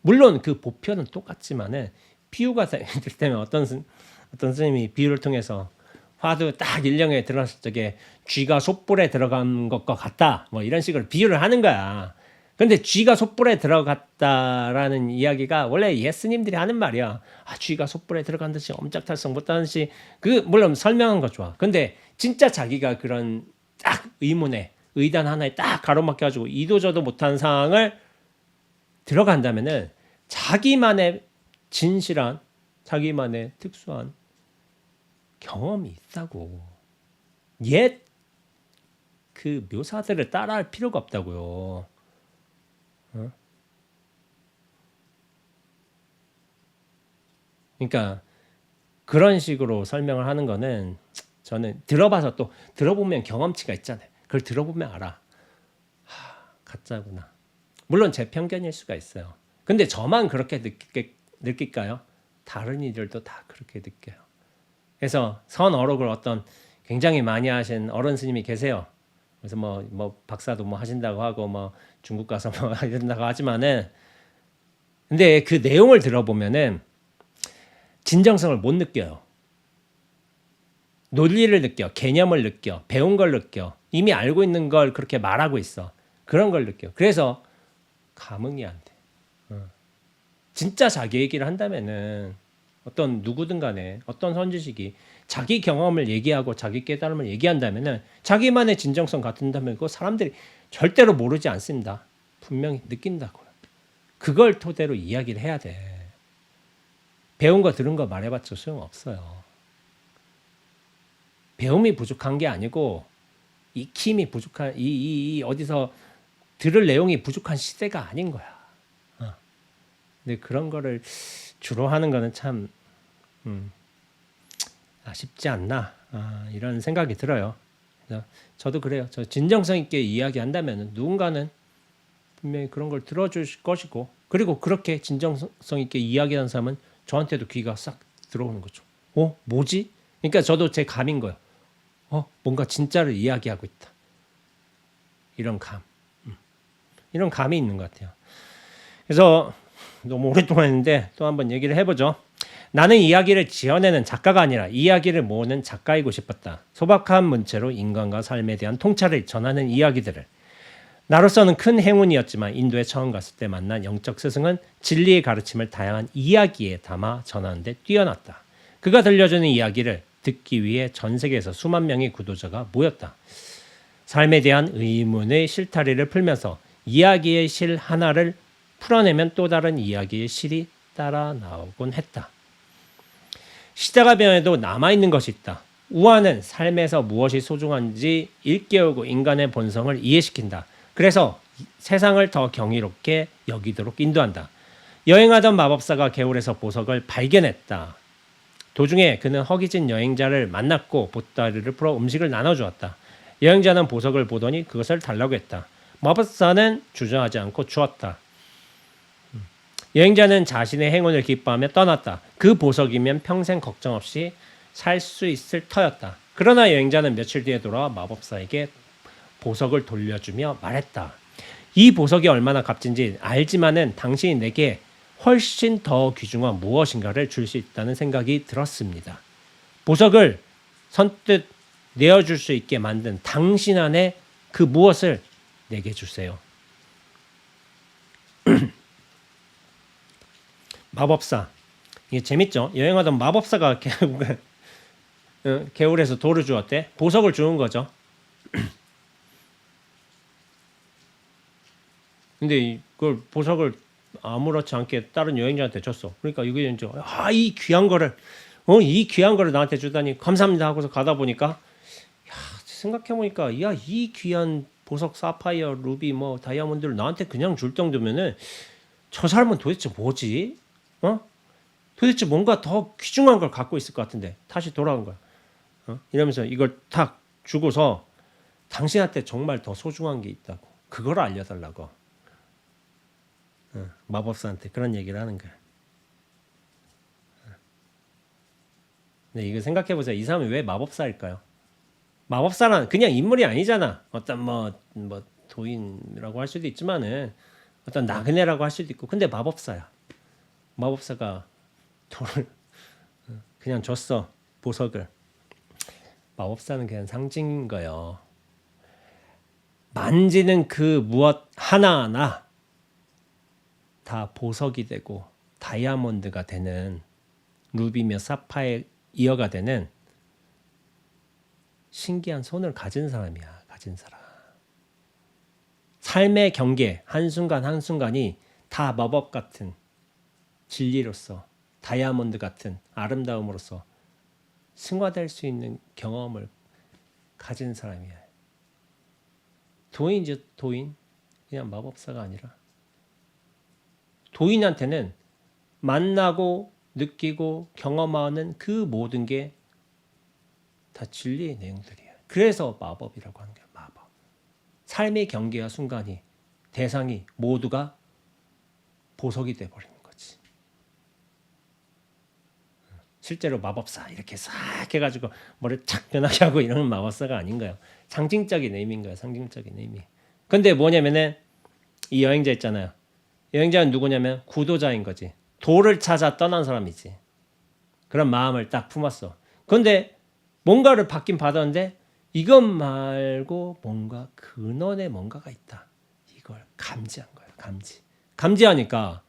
물론 그 보편은 똑같지만은 비유가 되면 어떤 스님이 비유를 통해서 화두 딱 일령에 들어갔을 적에 쥐가 솥불에 들어간 것과 같다 뭐 이런 식으로 비유를 하는 거야. 근데 쥐가 솥불에 들어갔다라는 이야기가 원래 예스님들이 하는 말이야. 쥐가 솥불에 들어간 듯이 엄짝달싹 못하는 듯이 그 물론 설명한 거 좋아. 근데 진짜 자기가 그런 딱 의문에 의단 하나에 딱 가로막혀가지고 이도저도 못한 상황을 들어간다면은 자기만의 진실한 자기만의 특수한 경험이 있다고. 옛 그 묘사들을 따라할 필요가 없다고요. 그러니까 그런 식으로 설명을 하는 거는 저는 들어봐서 또 들어보면 경험치가 있잖아요. 그걸 들어보면 알아. 가짜구나. 물론 제 편견일 수가 있어요. 근데 저만 그렇게 느낄까요? 다른 이들도 다 그렇게 느껴요. 그래서 선어록을 어떤 굉장히 많이 하신 어른 스님이 계세요. 그래서 뭐 박사도 뭐 하신다고 하고 뭐 중국 가서 뭐 하신다고 하지만은 근데 그 내용을 들어보면은 진정성을 못 느껴요. 논리를 느껴, 개념을 느껴, 배운 걸 느껴, 이미 알고 있는 걸 그렇게 말하고 있어. 그런 걸 느껴. 그래서 감흥이 안 돼. 진짜 자기 얘기를 한다면은 어떤 누구든 간에 어떤 선지식이 자기 경험을 얘기하고 자기 깨달음을 얘기한다면은 자기만의 진정성 같은다면 그거 사람들이 절대로 모르지 않습니다. 분명히 느낀다고요. 그걸 토대로 이야기를 해야 돼. 배운 거 들은 거 말해봤자 소용없어요. 배움이 부족한 게 아니고 익힘이 부족한 이 어디서 들을 내용이 부족한 시대가 아닌 거야. 근데 그런 거를 주로 하는 거는 참 아쉽지 않나 이런 생각이 들어요. 그래서 저도 그래요. 저 진정성 있게 이야기한다면 누군가는 분명히 그런 걸 들어줄 것이고 그리고 그렇게 진정성 있게 이야기하는 사람은 저한테도 귀가 싹 들어오는 거죠. 뭐지? 그러니까 저도 제 감인 거예요. 뭔가 진짜를 이야기하고 있다. 이런 감. 이런 감이 있는 것 같아요. 그래서 너무 오랫동안 했는데 또 한번 얘기를 해보죠. 나는 이야기를 지어내는 작가가 아니라 이야기를 모으는 작가이고 싶었다. 소박한 문체로 인간과 삶에 대한 통찰을 전하는 이야기들을. 나로서는 큰 행운이었지만 인도에 처음 갔을 때 만난 영적 스승은 진리의 가르침을 다양한 이야기에 담아 전하는 데 뛰어났다. 그가 들려주는 이야기를 듣기 위해 전 세계에서 수만 명의 구도자가 모였다. 삶에 대한 의문의 실타리를 풀면서 이야기의 실 하나를 풀어내면 또 다른 이야기의 실이 따라 나오곤 했다. 시대가 변해도 남아있는 것이 있다. 우화는 삶에서 무엇이 소중한지 일깨우고 인간의 본성을 이해시킨다. 그래서 세상을 더 경이롭게 여기도록 인도한다. 여행하던 마법사가 개울에서 보석을 발견했다. 도중에 그는 허기진 여행자를 만났고 보따리를 풀어 음식을 나눠주었다. 여행자는 보석을 보더니 그것을 달라고 했다. 마법사는 주저하지 않고 주었다. 여행자는 자신의 행운을 기뻐하며 떠났다. 그 보석이면 평생 걱정 없이 살 수 있을 터였다. 그러나 여행자는 며칠 뒤에 돌아와 마법사에게 보석을 돌려주며 말했다. 이 보석이 얼마나 값진지 알지만은 당신이 내게 훨씬 더 귀중한 무엇인가를 줄 수 있다는 생각이 들었습니다. 보석을 선뜻 내어줄 수 있게 만든 당신 안에 그 무엇을 내게 주세요. 마법사. 이게 재밌죠? 여행하던 마법사가 결국은 개울에서 돌을 주었대. 보석을 주는 거죠. 근데 이걸 보석을 아무렇지 않게 다른 여행자한테 줬어. 그러니까 이게 이제 이 귀한 거를 이 귀한 거를 나한테 주다니 감사합니다 하고서 가다 보니까 생각해 보니까 이 귀한 보석, 사파이어, 루비, 뭐 다이아몬드를 나한테 그냥 줄 정도면은 저 사람은 도대체 뭐지? 도대체 뭔가 더 귀중한 걸 갖고 있을 것 같은데 다시 돌아온 거야. 이러면서 이걸 탁 주고서 당신한테 정말 더 소중한 게 있다고 그걸 알려달라고 마법사한테 그런 얘기를 하는 거야. 근데 이거 생각해 보세요. 이 사람이 왜 마법사일까요? 마법사란 그냥 인물이 아니잖아. 어떤 뭐 도인이라고 할 수도 있지만은 어떤 나그네라고 할 수도 있고. 근데 마법사야. 마법사가 돌을 그냥 줬어. 보석을. 마법사는 그냥 상징인 거예요. 만지는 그 무엇 하나하나 다 보석이 되고 다이아몬드가 되는 루비며 사파이어가 되는 신기한 손을 가진 사람이야. 가진 사람. 삶의 경계 한순간 한순간이 다 마법 같은 진리로서 다이아몬드 같은 아름다움으로서 승화될 수 있는 경험을 가진 사람이야. 도인이죠. 도인. 그냥 마법사가 아니라 도인한테는 만나고 느끼고 경험하는 그 모든 게 다 진리의 내용들이야. 그래서 마법이라고 하는 거야. 마법. 삶의 경계와 순간이 대상이 모두가 보석이 돼버리는 거지. 실제로 마법사 이렇게 싹 해가지고 머리 착 변하게 하고 이러는 마법사가 아닌 거예요. 상징적인 의미인 거예요. 상징적인 의미. 근데 뭐냐면은 이 여행자 있잖아요. 여행자는 누구냐면 구도자인 거지. 도를 찾아 떠난 사람이지. 그런 마음을 딱 품었어. 근데 뭔가를 받긴 받았는데 이것 말고 뭔가 근원에 뭔가가 있다. 이걸 감지한 거야. 감지하니까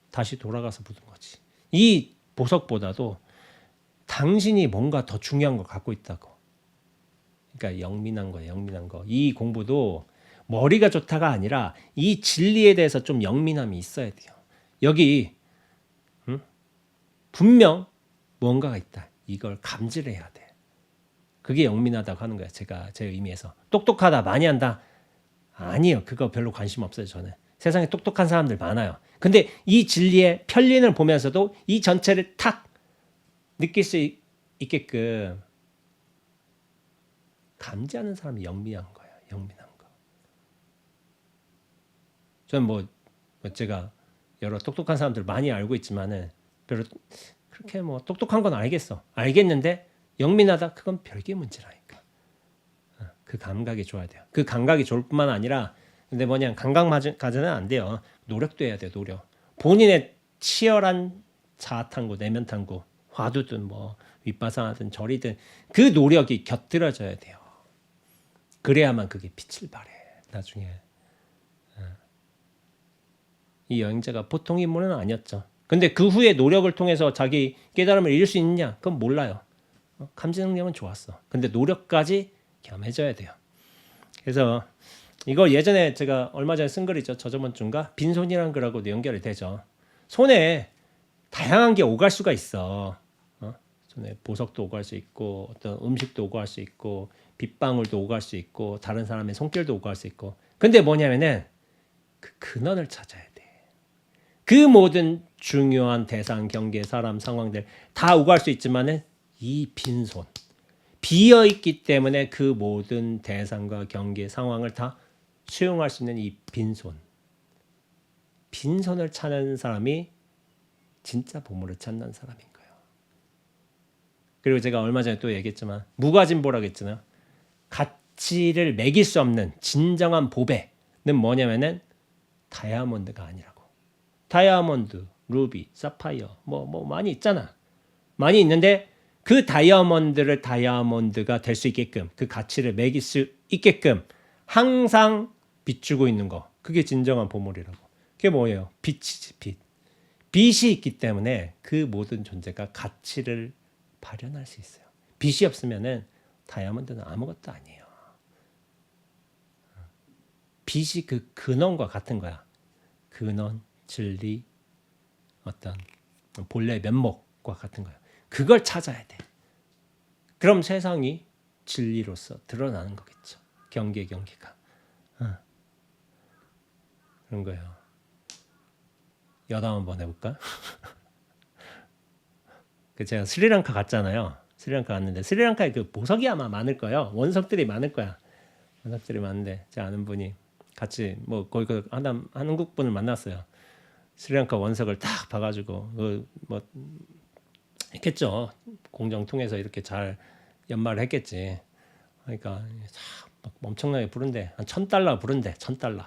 다시 돌아가서 묻은 거지. 이 보석보다도 당신이 뭔가 더 중요한 걸 갖고 있다고. 그러니까 영민한 거야. 영민한 거. 이 공부도 머리가 좋다가 아니라 이 진리에 대해서 좀 영민함이 있어야 돼요. 여기 분명 뭔가가 있다. 이걸 감지를 해야 돼. 그게 영민하다고 하는 거야. 제 의미에서. 똑똑하다, 많이 한다. 아니요. 그거 별로 관심 없어요. 저는. 세상에 똑똑한 사람들 많아요. 근데 이 진리의 편리를 보면서도 이 전체를 탁 느낄 수 있게끔 감지하는 사람이 영민한 거야. 영민한 거. 저는 제가 여러 똑똑한 사람들 많이 알고 있지만은 별로 그렇게 똑똑한 건 알겠는데 영민하다 그건 별개 문제라니까. 그 감각이 좋아야 돼요. 그 감각이 좋을 뿐만 아니라 근데 감각 가지는 안 돼요. 노력도 해야 돼요. 노력. 본인의 치열한 자아탐구, 내면탐구, 화두든 윗바상하든 절이든 그 노력이 곁들여져야 돼요. 그래야만 그게 빛을 발해. 나중에. 이 여행자가 보통 인물은 아니었죠. 근데 그 후에 노력을 통해서 자기 깨달음을 이룰 수 있느냐? 그건 몰라요. 감지 능력은 좋았어. 근데 노력까지 겸해져야 돼요. 그래서 이거 예전에 제가 얼마 전에 쓴 글이죠. 저저번 주인가? 빈손이라는 글하고도 연결이 되죠. 손에 다양한 게 오갈 수가 있어. 손에 보석도 오갈 수 있고 어떤 음식도 오갈 수 있고 빗방울도 오갈 수 있고 다른 사람의 손길도 오갈 수 있고. 근데 뭐냐면은 그 근원을 찾아야 돼. 그 모든 중요한 대상, 경계, 사람, 상황들 다 오갈 수 있지만은 이 빈손 비어 있기 때문에 그 모든 대상과 경계, 상황을 다 수용할 수 있는 이 빈손을 찾는 사람이 진짜 보물을 찾는 사람인 거예요. 그리고 제가 얼마 전에 또 얘기했지만 무가진보라고 했잖아요. 가치를 매길 수 없는 진정한 보배는 뭐냐면은 다이아몬드가 아니라고. 다이아몬드 루비, 사파이어 뭐 많이 있잖아. 많이 있는데 그 다이아몬드를 다이아몬드가 될 수 있게끔 그 가치를 매길 수 있게끔 항상 비추고 있는 거. 그게 진정한 보물이라고. 그게 뭐예요? 빛이지, 빛. 빛이 있기 때문에 그 모든 존재가 가치를 발현할 수 있어요. 빛이 없으면은 다이아몬드는 아무것도 아니에요. 빛이 그 근원과 같은 거야. 근원, 진리, 어떤 본래 면목과 같은 거야. 그걸 찾아야 돼. 그럼 세상이 진리로서 드러나는 거겠죠. 경계가. 그런 거예요. 여담 한번 해볼까? 그 제가 스리랑카 갔잖아요. 스리랑카 갔는데 스리랑카에 그 보석이 아마 많을 거예요. 원석들이 많을 거야. 원석들이 많은데 제 아는 분이 같이 뭐 거기 그 한국 분을 만났어요. 스리랑카 원석을 딱 봐가지고 뭐 했겠죠. 공정 통해서 이렇게 잘 연마를 했겠지. 그러니까 막 엄청나게 부른대. 한 $1,000 부른대. $1,000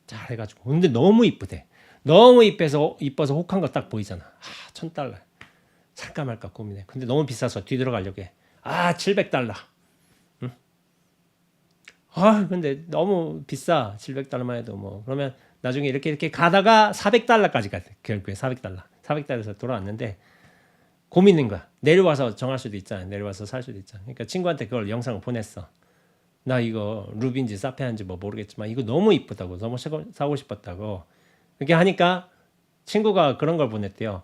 잘 해가지고. 근데 너무 이쁘대. 너무 이뻐서 혹한 거 딱 보이잖아. $1,000 살까 말까 고민해. 근데 너무 비싸서 뒤들어가려고 해. $700. 응? 근데 너무 비싸. $700만 해도 뭐. 그러면 나중에 이렇게 가다가 $400까지 갔대. 결국에 $400에서 돌아왔는데 고민인 거야. 내려와서 정할 수도 있잖아. 내려와서 살 수도 있잖아. 그러니까 친구한테 그걸 영상을 보냈어. 나 이거 루비인지 사페아인지 뭐 모르겠지만 이거 너무 이쁘다고. 너무 사고 싶었다고. 이렇게 하니까 친구가 그런 걸 보냈대요.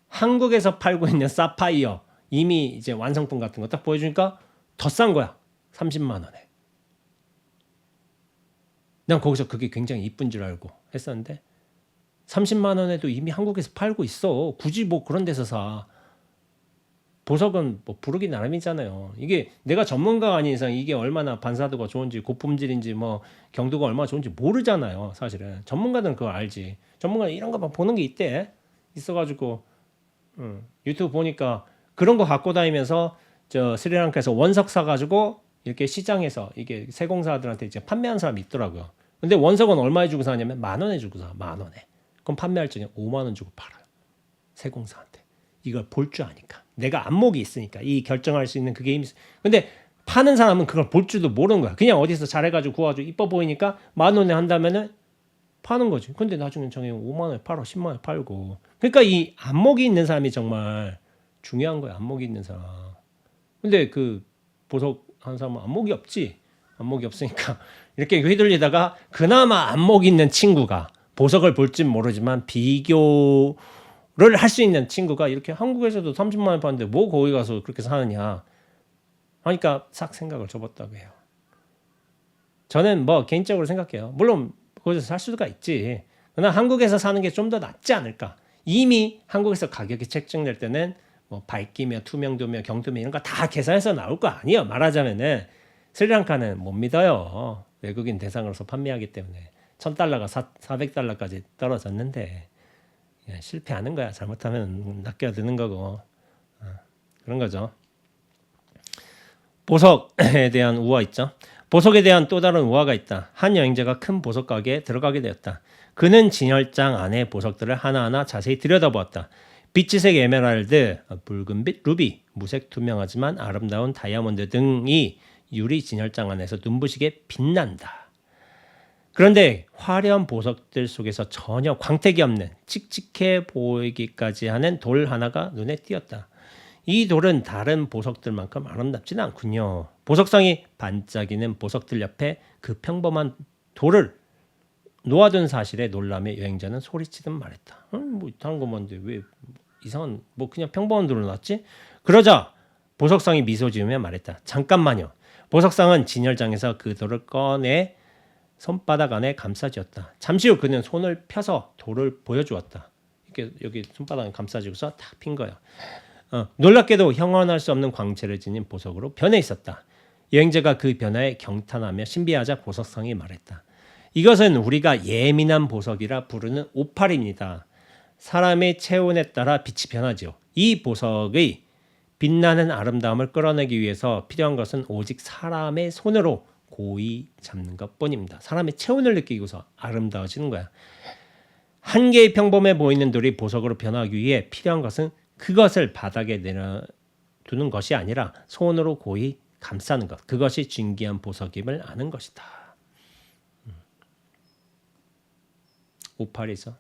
한국에서 팔고 있는 사파이어 이미 이제 완성품 같은 거 딱 보여주니까 더 싼 거야. 30만 원에. 난 거기서 그게 굉장히 이쁜 줄 알고 했었는데 30만 원에도 이미 한국에서 팔고 있어. 굳이 뭐 그런 데서 사. 보석은 뭐 부르기 나름이잖아요. 이게 내가 전문가가 아닌 이상 이게 얼마나 반사도가 좋은지 고품질인지 뭐 경도가 얼마나 좋은지 모르잖아요. 사실은 전문가들은 그걸 알지. 전문가는 이런 거만 보는 게 있대. 있어가지고 유튜브 보니까 그런 거 갖고 다니면서 저 스리랑카에서 원석 사가지고 이렇게 시장에서 이게 세공사들한테 이제 판매하는 사람이 있더라고요. 근데 원석은 얼마에 주고 사냐면 10,000원에 주고 사. 10,000원에. 그럼 판매할 적에 50,000원 주고 팔아요. 세공사한테. 이걸 볼 줄 아니까. 내가 안목이 있으니까 이 결정할 수 있는 그게 힘이. 근데 파는 사람은 그걸 볼 줄도 모르는 거야. 그냥 어디서 잘해가지고 구워가지고 이뻐 보이니까 10,000원에 한다면은 파는 거지. 근데 나중에 정해 5,000원에 팔아, 10,000원에 팔고. 그러니까 이 안목이 있는 사람이 정말 중요한 거야. 안목이 있는 사람. 근데 그 보석 하는 사람은 안목이 없지. 안목이 없으니까 이렇게 휘둘리다가 그나마 안목이 있는 친구가 보석을 볼진 모르지만 비교를 할 수 있는 친구가 이렇게 한국에서도 30만 원 파는데 뭐 거기 가서 그렇게 사느냐 하니까 싹 생각을 접었다고 해요. 저는 뭐 개인적으로 생각해요. 물론 거기서 살 수가 있지. 그러나 한국에서 사는 게 좀 더 낫지 않을까. 이미 한국에서 가격이 책정될 때는 뭐 밝기며 투명도며 경도며 이런 거 다 계산해서 나올 거 아니에요. 말하자면은 스리랑카는 못 믿어요. 외국인 대상으로서 판매하기 때문에 $1,000가 $400까지 떨어졌는데 실패하는 거야. 잘못하면 낚여드는 거고 그런 거죠. 보석에 대한 우화 있죠. 보석에 대한 또 다른 우화가 있다. 한 여행자가 큰 보석 가게에 들어가게 되었다. 그는 진열장 안의 보석들을 하나하나 자세히 들여다보았다. 비치색 에메랄드, 붉은빛 루비, 무색 투명하지만 아름다운 다이아몬드 등이 유리 진열장 안에서 눈부시게 빛난다. 그런데 화려한 보석들 속에서 전혀 광택이 없는 칙칙해 보이기까지 하는 돌 하나가 눈에 띄었다. 이 돌은 다른 보석들만큼 아름답지는 않군요. 보석상이 반짝이는 보석들 옆에 그 평범한 돌을 놓아둔 사실에 놀라며 여행자는 소리치듯 말했다. 뭐 다른 거 뭔데 왜 이상한 뭐 그냥 평범한 돌을 놨지? 그러자 보석상이 미소 지으며 말했다. 잠깐만요. 보석상은 진열장에서 그 돌을 꺼내 손바닥 안에 감싸쥐었다. 잠시 후 그는 손을 펴서 돌을 보여주었다. 이렇게 여기 손바닥에 감싸쥐고서 탁 핀 거예요. 놀랍게도 형언할 수 없는 광채를 지닌 보석으로 변해 있었다. 여행자가 그 변화에 경탄하며 신비하자 보석상이 말했다. 이것은 우리가 예민한 보석이라 부르는 오팔입니다. 사람의 체온에 따라 빛이 변하죠. 이 보석의 빛나는 아름다움을 끌어내기 위해서 필요한 것은 오직 사람의 손으로 고이 잡는 것뿐입니다. 사람의 체온을 느끼고서 아름다워지는 거야. 한 개의 평범해 보이는 돌이 보석으로 변하기 위해 필요한 것은 그것을 바닥에 내려두는 것이 아니라 손으로 고이 감싸는 것. 그것이 진귀한 보석임을 아는 것이다. 58이죠.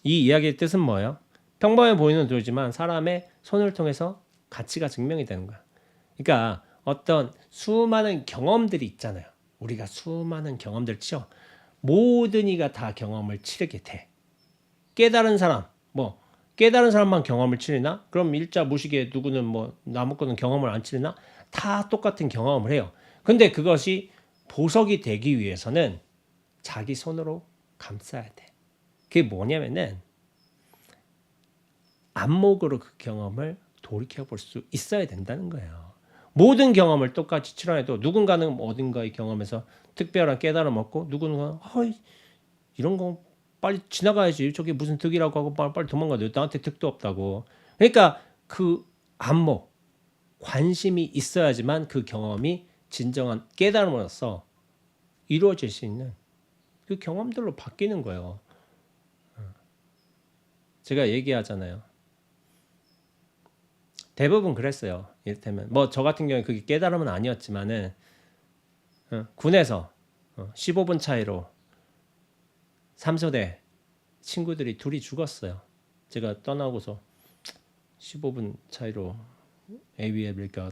이 이야기의 뜻은 뭐예요? 평범해 보이는 돌이지만 사람의 손을 통해서 가치가 증명이 되는 거야. 그러니까 어떤 수많은 경험들이 있잖아요. 우리가 수많은 경험들 치죠. 모든 이가 다 경험을 치르게 돼. 깨달은 사람, 깨달은 사람만 경험을 치르나? 그럼 일자 무식에 누구는 나무 거는 경험을 안 치르나? 다 똑같은 경험을 해요. 근데 그것이 보석이 되기 위해서는 자기 손으로 감싸야 돼. 그게 뭐냐면은 안목으로 그 경험을 돌이켜 볼 수 있어야 된다는 거예요. 모든 경험을 똑같이 치러내도 누군가는 어딘가의 경험에서 특별한 깨달음 얻고 누구는 이런 거 빨리 지나가야지. 저게 무슨 득이라고 하고 빨리 도망가야 나한테 득도 없다고. 그러니까 그 안목, 관심이 있어야지만 그 경험이 진정한 깨달음으로써 이루어질 수 있는 그 경험들로 바뀌는 거예요. 제가 얘기하잖아요. 대부분 그랬어요. 이를테면 저 같은 경우에 그게 깨달음은 아니었지만은 군에서 15분 차이로 삼소대 친구들이 둘이 죽었어요. 제가 떠나고서 15분 차이로 AB에 그러니까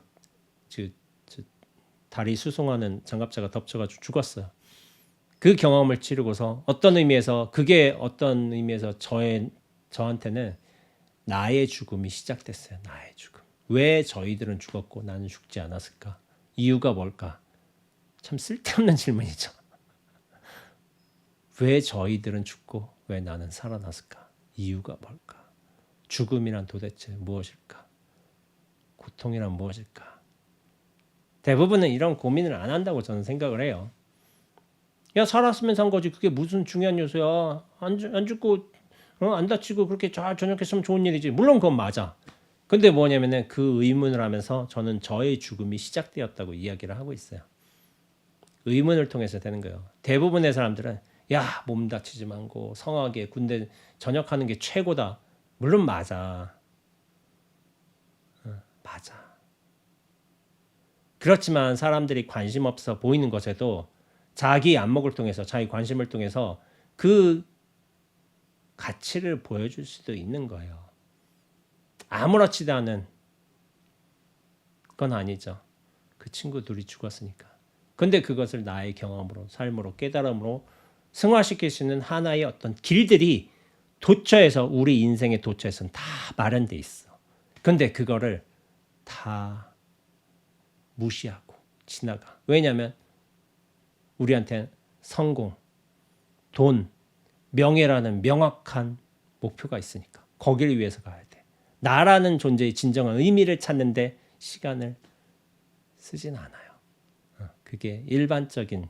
다리 수송하는 장갑차가 덮쳐가지고 죽었어요. 그 경험을 치르고서 어떤 의미에서 저한테는 나의 죽음이 시작됐어요. 나의 죽음. 왜 저희들은 죽었고 나는 죽지 않았을까? 이유가 뭘까? 참 쓸데없는 질문이죠. 왜 저희들은 죽고 왜 나는 살아났을까? 이유가 뭘까? 죽음이란 도대체 무엇일까? 고통이란 무엇일까? 대부분은 이런 고민을 안 한다고 저는 생각을 해요. 야, 살았으면 산 거지. 그게 무슨 중요한 요소야. 안 죽고 안 다치고 그렇게 잘 전역했으면 좋은 일이지. 물론 그건 맞아. 근데 뭐냐면은 그 의문을 하면서 저는 저의 죽음이 시작되었다고 이야기를 하고 있어요. 의문을 통해서 되는 거예요. 대부분의 사람들은 야, 몸 다치지 말고 성하게 군대 전역하는 게 최고다. 물론 맞아. 맞아. 그렇지만 사람들이 관심 없어 보이는 것에도 자기 안목을 통해서 자기 관심을 통해서 그 가치를 보여줄 수도 있는 거예요. 아무렇지도 않은 건 아니죠. 그 친구 둘이 죽었으니까. 근데 그것을 나의 경험으로, 삶으로, 깨달음으로 승화시킬 수 있는 하나의 어떤 길들이 도처에서 우리 인생의 도처에서는 다 마련돼 있어. 근데 그거를 다 무시하고 지나가. 왜냐하면 우리한테는 성공, 돈, 명예라는 명확한 목표가 있으니까 거기를 위해서 가야 돼. 나라는 존재의 진정한 의미를 찾는데 시간을 쓰진 않아요. 그게 일반적인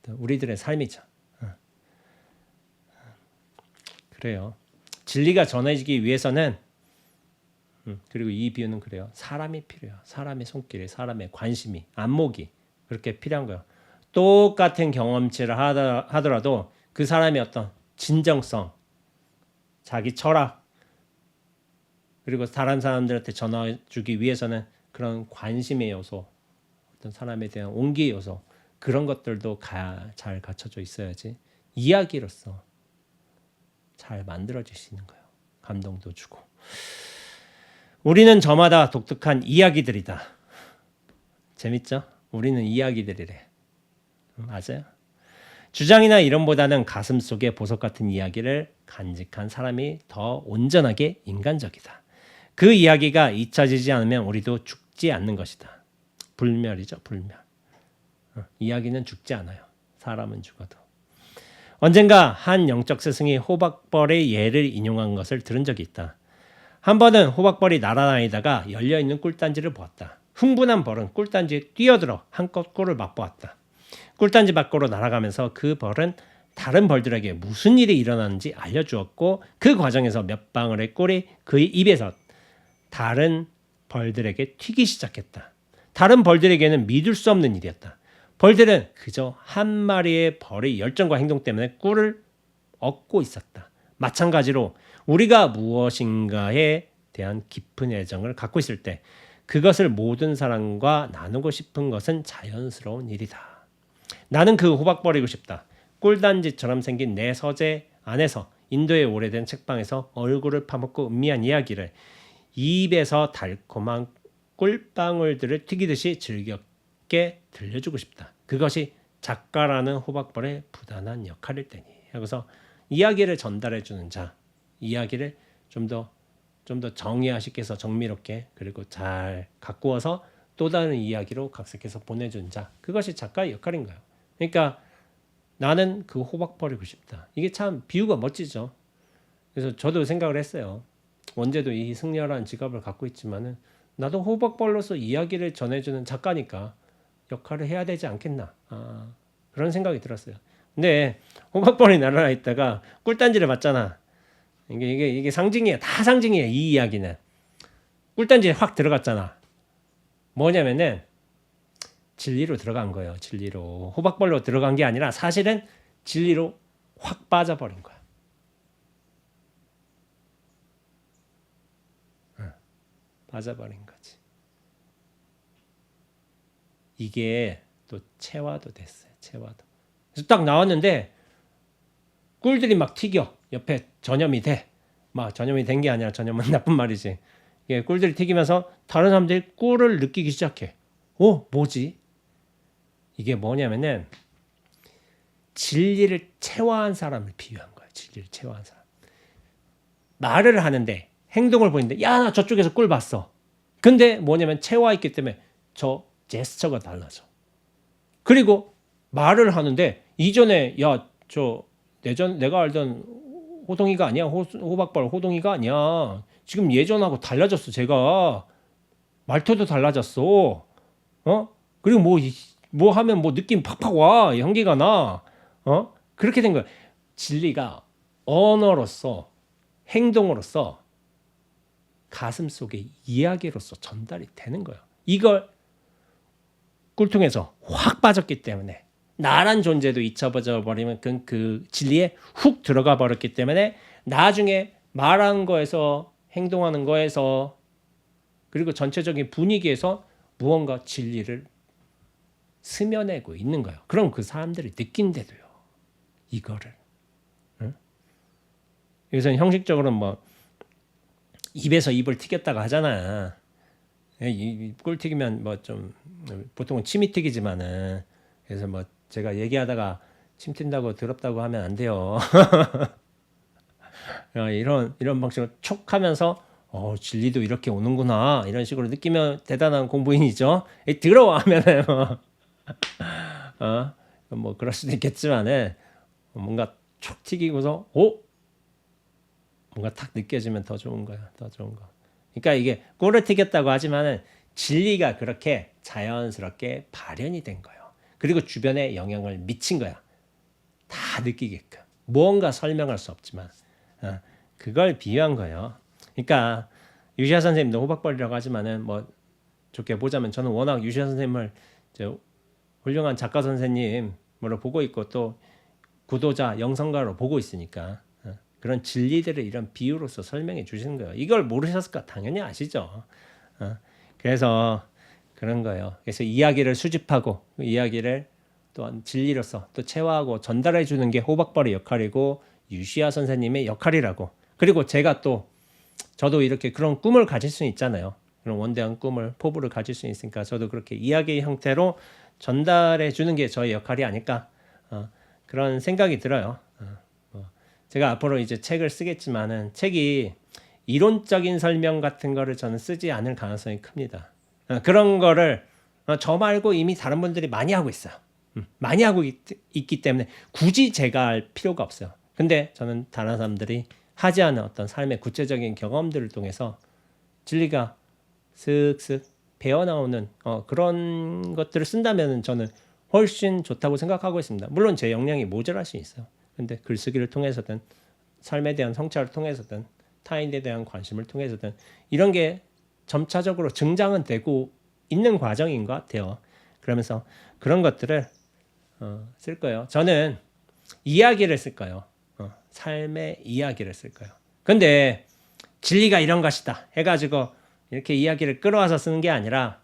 우리들의 삶이죠. 그래요. 진리가 전해지기 위해서는 그리고 이 비유는 그래요. 사람이 필요해요. 사람의 손길이, 사람의 관심이, 안목이 그렇게 필요한 거예요. 똑같은 경험치를 하더라도 그 사람의 어떤 진정성, 자기 철학, 그리고 다른 사람들한테 전해주기 위해서는 그런 관심의 요소, 어떤 사람에 대한 온기의 요소, 그런 것들도 잘 갖춰져 있어야지 이야기로서 잘 만들어질 수 있는 거예요. 감동도 주고. 우리는 저마다 독특한 이야기들이다. 재밌죠? 우리는 이야기들이래. 맞아요. 주장이나 이론보다는 가슴 속에 보석 같은 이야기를 간직한 사람이 더 온전하게 인간적이다. 그 이야기가 잊혀지지 않으면 우리도 죽지 않는 것이다. 불멸이죠, 불멸. 이야기는 죽지 않아요. 사람은 죽어도. 언젠가 한 영적 스승이 호박벌의 예를 인용한 것을 들은 적이 있다. 한 번은 호박벌이 날아다니다가 열려있는 꿀단지를 보았다. 흥분한 벌은 꿀단지에 뛰어들어 한껏 꿀을 맛보았다. 꿀단지 밖으로 날아가면서 그 벌은 다른 벌들에게 무슨 일이 일어나는지 알려주었고 그 과정에서 몇 방울의 꿀이 그의 입에서 다른 벌들에게 튀기 시작했다. 다른 벌들에게는 믿을 수 없는 일이었다. 벌들은 그저 한 마리의 벌의 열정과 행동 때문에 꿀을 얻고 있었다. 마찬가지로 우리가 무엇인가에 대한 깊은 애정을 갖고 있을 때 그것을 모든 사람과 나누고 싶은 것은 자연스러운 일이다. 나는 그 호박 버리고 싶다. 꿀단지처럼 생긴 내 서재 안에서 인도의 오래된 책방에서 얼굴을 파묻고 음미한 이야기를 입에서 달콤한 꿀방울들을 튀기듯이 즐겁게 들려주고 싶다. 그것이 작가라는 호박벌의 부단한 역할일 때니. 여기서 이야기를 전달해주는 자, 이야기를 좀 더 정의화시켜서 정밀하게 그리고 잘 가꾸어서 또 다른 이야기로 각색해서 보내주는 자, 그것이 작가의 역할인 거예요. 그러니까 나는 그 호박 버리고 싶다. 이게 참 비유가 멋지죠. 그래서 저도 생각을 했어요. 원재도 이 승려라는 직업을 갖고 있지만은 나도 호박벌로서 이야기를 전해주는 작가니까 역할을 해야 되지 않겠나. 그런 생각이 들었어요. 근데 호박벌이 날아라 있다가 꿀단지를 맞잖아. 이게 상징이야. 다 상징이야. 이 이야기는. 꿀단지에 확 들어갔잖아. 뭐냐면은 진리로 들어간 거예요. 진리로. 호박벌로 들어간 게 아니라 사실은 진리로 확 빠져버린 거야. 빠져버린 거지. 이게 또 체화도 됐어요. 체화도. 그래서 딱 나왔는데 꿀들이 막 튀겨. 옆에 전염이 돼. 막 전염이 된 게 아니라 전염은 나쁜 말이지. 이게 꿀들이 튀기면서 다른 사람들이 꿀을 느끼기 시작해. 뭐지? 이게 뭐냐면은 진리를 체화한 사람을 비유한 거야. 진리를 체화한 사람. 말을 하는데 행동을 보이는데 야, 나 저쪽에서 꿀 봤어. 근데 뭐냐면 체화했기 때문에 저 제스처가 달라져. 그리고 말을 하는데 이전에 야, 저 내가 알던 호동이가 아니야. 호박벌 호동이가 아니야. 지금 예전하고 달라졌어. 제가 말투도 달라졌어. 그리고 뭐 하면 뭐 느낌 팍팍 와. 향기가 나. 그렇게 된 거야. 진리가 언어로서 행동으로서 가슴 속에 이야기로서 전달이 되는 거예요. 이걸 꿀통에서 확 빠졌기 때문에 나란 존재도 잊혀져 버리면 그 진리에 훅 들어가 버렸기 때문에 나중에 말하는 거에서 행동하는 거에서 그리고 전체적인 분위기에서 무언가 진리를 스며내고 있는 거예요. 그럼 그 사람들이 느낀대도요. 이거를. 여기서는 형식적으로 뭐 입에서 입을 튀겼다고 하잖아. 꿀 튀기면 뭐 좀 보통은 침이 튀기지만은 그래서 뭐 제가 얘기하다가 침 튄다고 더럽다고 하면 안 돼요. 이런 방식으로 촉 하면서 진리도 이렇게 오는구나 이런 식으로 느끼면 대단한 공부인이죠. 더러워 하면은 뭐 그럴 수도 있겠지만은 뭔가 촉 튀기고서 뭔가 탁 느껴지면 더 좋은 거야. 더 좋은 거. 그러니까 이게 꿀을 튀겼다고 하지만은 진리가 그렇게 자연스럽게 발현이 된 거예요. 그리고 주변에 영향을 미친 거야. 다 느끼게끔. 무언가 설명할 수 없지만 그걸 비유한 거예요. 그러니까 유시아 선생님도 호박벌이라고 하지만은 뭐 좋게 보자면 저는 워낙 유시아 선생님을 훌륭한 작가 선생님으로 보고 있고 또 구도자 영성가로 보고 있으니까 그런 진리들을 이런 비유로서 설명해 주시는 거예요. 이걸 모르셨을까? 당연히 아시죠. 그래서 그런 거예요. 그래서 이야기를 수집하고 이야기를 또한 진리로서 또 체화하고 전달해 주는 게 호박벌의 역할이고 유시아 선생님의 역할이라고. 그리고 제가 또 저도 이렇게 그런 꿈을 가질 수 있잖아요. 그런 원대한 꿈을 포부를 가질 수 있으니까 저도 그렇게 이야기의 형태로 전달해 주는 게 저의 역할이 아닐까 그런 생각이 들어요. 제가 앞으로 이제 책을 쓰겠지만은 책이 이론적인 설명 같은 거를 저는 쓰지 않을 가능성이 큽니다. 그런 거를 저 말고 이미 다른 분들이 많이 하고 있어요. 많이 하고 있기 때문에 굳이 제가 할 필요가 없어요. 근데 저는 다른 사람들이 하지 않은 어떤 삶의 구체적인 경험들을 통해서 진리가 슥슥 배어나오는 그런 것들을 쓴다면 저는 훨씬 좋다고 생각하고 있습니다. 물론 제 역량이 모자랄 수 있어요. 근데 글쓰기를 통해서든 삶에 대한 성찰을 통해서든 타인에 대한 관심을 통해서든 이런 게 점차적으로 증장은 되고 있는 과정인 것 같아요. 그러면서 그런 것들을 쓸 거예요. 저는 이야기를 쓸 거예요. 삶의 이야기를 쓸 거예요. 근데 진리가 이런 것이다 해가지고 이렇게 이야기를 끌어와서 쓰는 게 아니라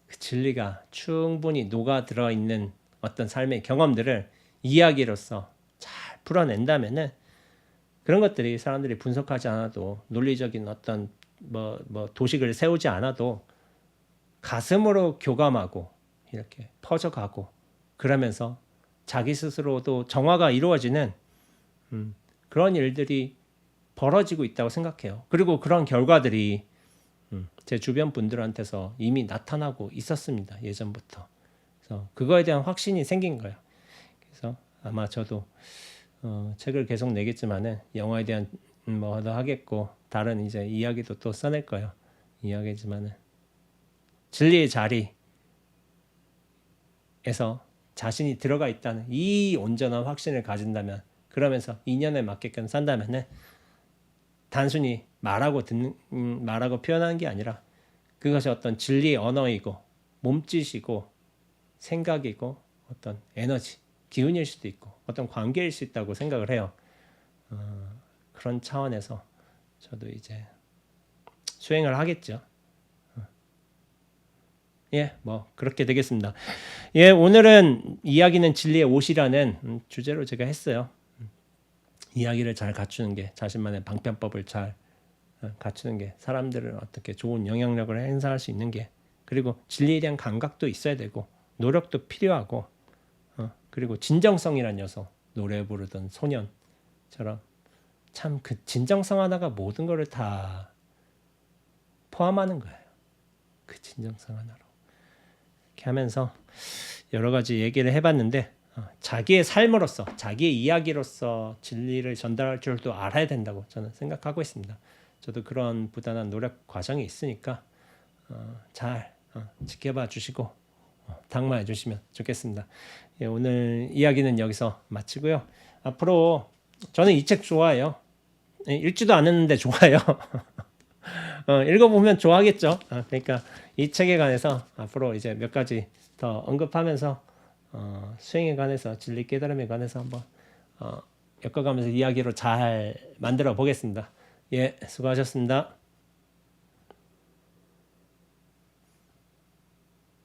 그 진리가 충분히 녹아들어 있는 어떤 삶의 경험들을 이야기로서 잘 풀어낸다면은 그런 것들이 사람들이 분석하지 않아도 논리적인 어떤 뭐 도식을 세우지 않아도 가슴으로 교감하고 이렇게 퍼져가고 그러면서 자기 스스로도 정화가 이루어지는 그런 일들이 벌어지고 있다고 생각해요. 그리고 그런 결과들이 제 주변 분들한테서 이미 나타나고 있었습니다. 예전부터. 그래서 그거에 대한 확신이 생긴 거예요. 그래서 아마 저도 책을 계속 내겠지만은 영화에 대한 뭐도 하겠고 다른 이제 이야기도 또 써낼 거예요. 이야기지만은 진리의 자리에서 자신이 들어가 있다는 이 온전한 확신을 가진다면 그러면서 인연에 맞게끔 산다면은 단순히 말하고 표현하는 게 아니라 그것이 어떤 진리의 언어이고 몸짓이고 생각이고 어떤 에너지, 기운일 수도 있고 어떤 관계일 수 있다고 생각을 해요. 그런 차원에서 저도 이제 수행을 하겠죠. 예, 뭐 그렇게 되겠습니다. 예, 오늘은 이야기는 진리의 옷이라는 주제로 제가 했어요. 이야기를 잘 갖추는 게 자신만의 방편법을 잘 갖추는 게 사람들을 어떻게 좋은 영향력을 행사할 수 있는 게 그리고 진리에 대한 감각도 있어야 되고 노력도 필요하고 그리고 진정성이란 요소 노래 부르던 소년처럼 참 그 진정성 하나가 모든 것을 다 포함하는 거예요. 그 진정성 하나로 이렇게 하면서 여러 가지 얘기를 해봤는데 자기의 삶으로서 자기의 이야기로서 진리를 전달할 줄도 알아야 된다고 저는 생각하고 있습니다. 저도 그런 부단한 노력 과정이 있으니까 잘 지켜봐 주시고 당마해 주시면 좋겠습니다. 예, 오늘 이야기는 여기서 마치고요. 앞으로 저는 이 책 좋아해요. 읽지도 않았는데 좋아해요. 읽어보면 좋아하겠죠. 그러니까 이 책에 관해서 앞으로 이제 몇 가지 더 언급하면서 수행에 관해서 진리 깨달음에 관해서 한번 엮어가면서 이야기로 잘 만들어 보겠습니다. 예, 수고하셨습니다.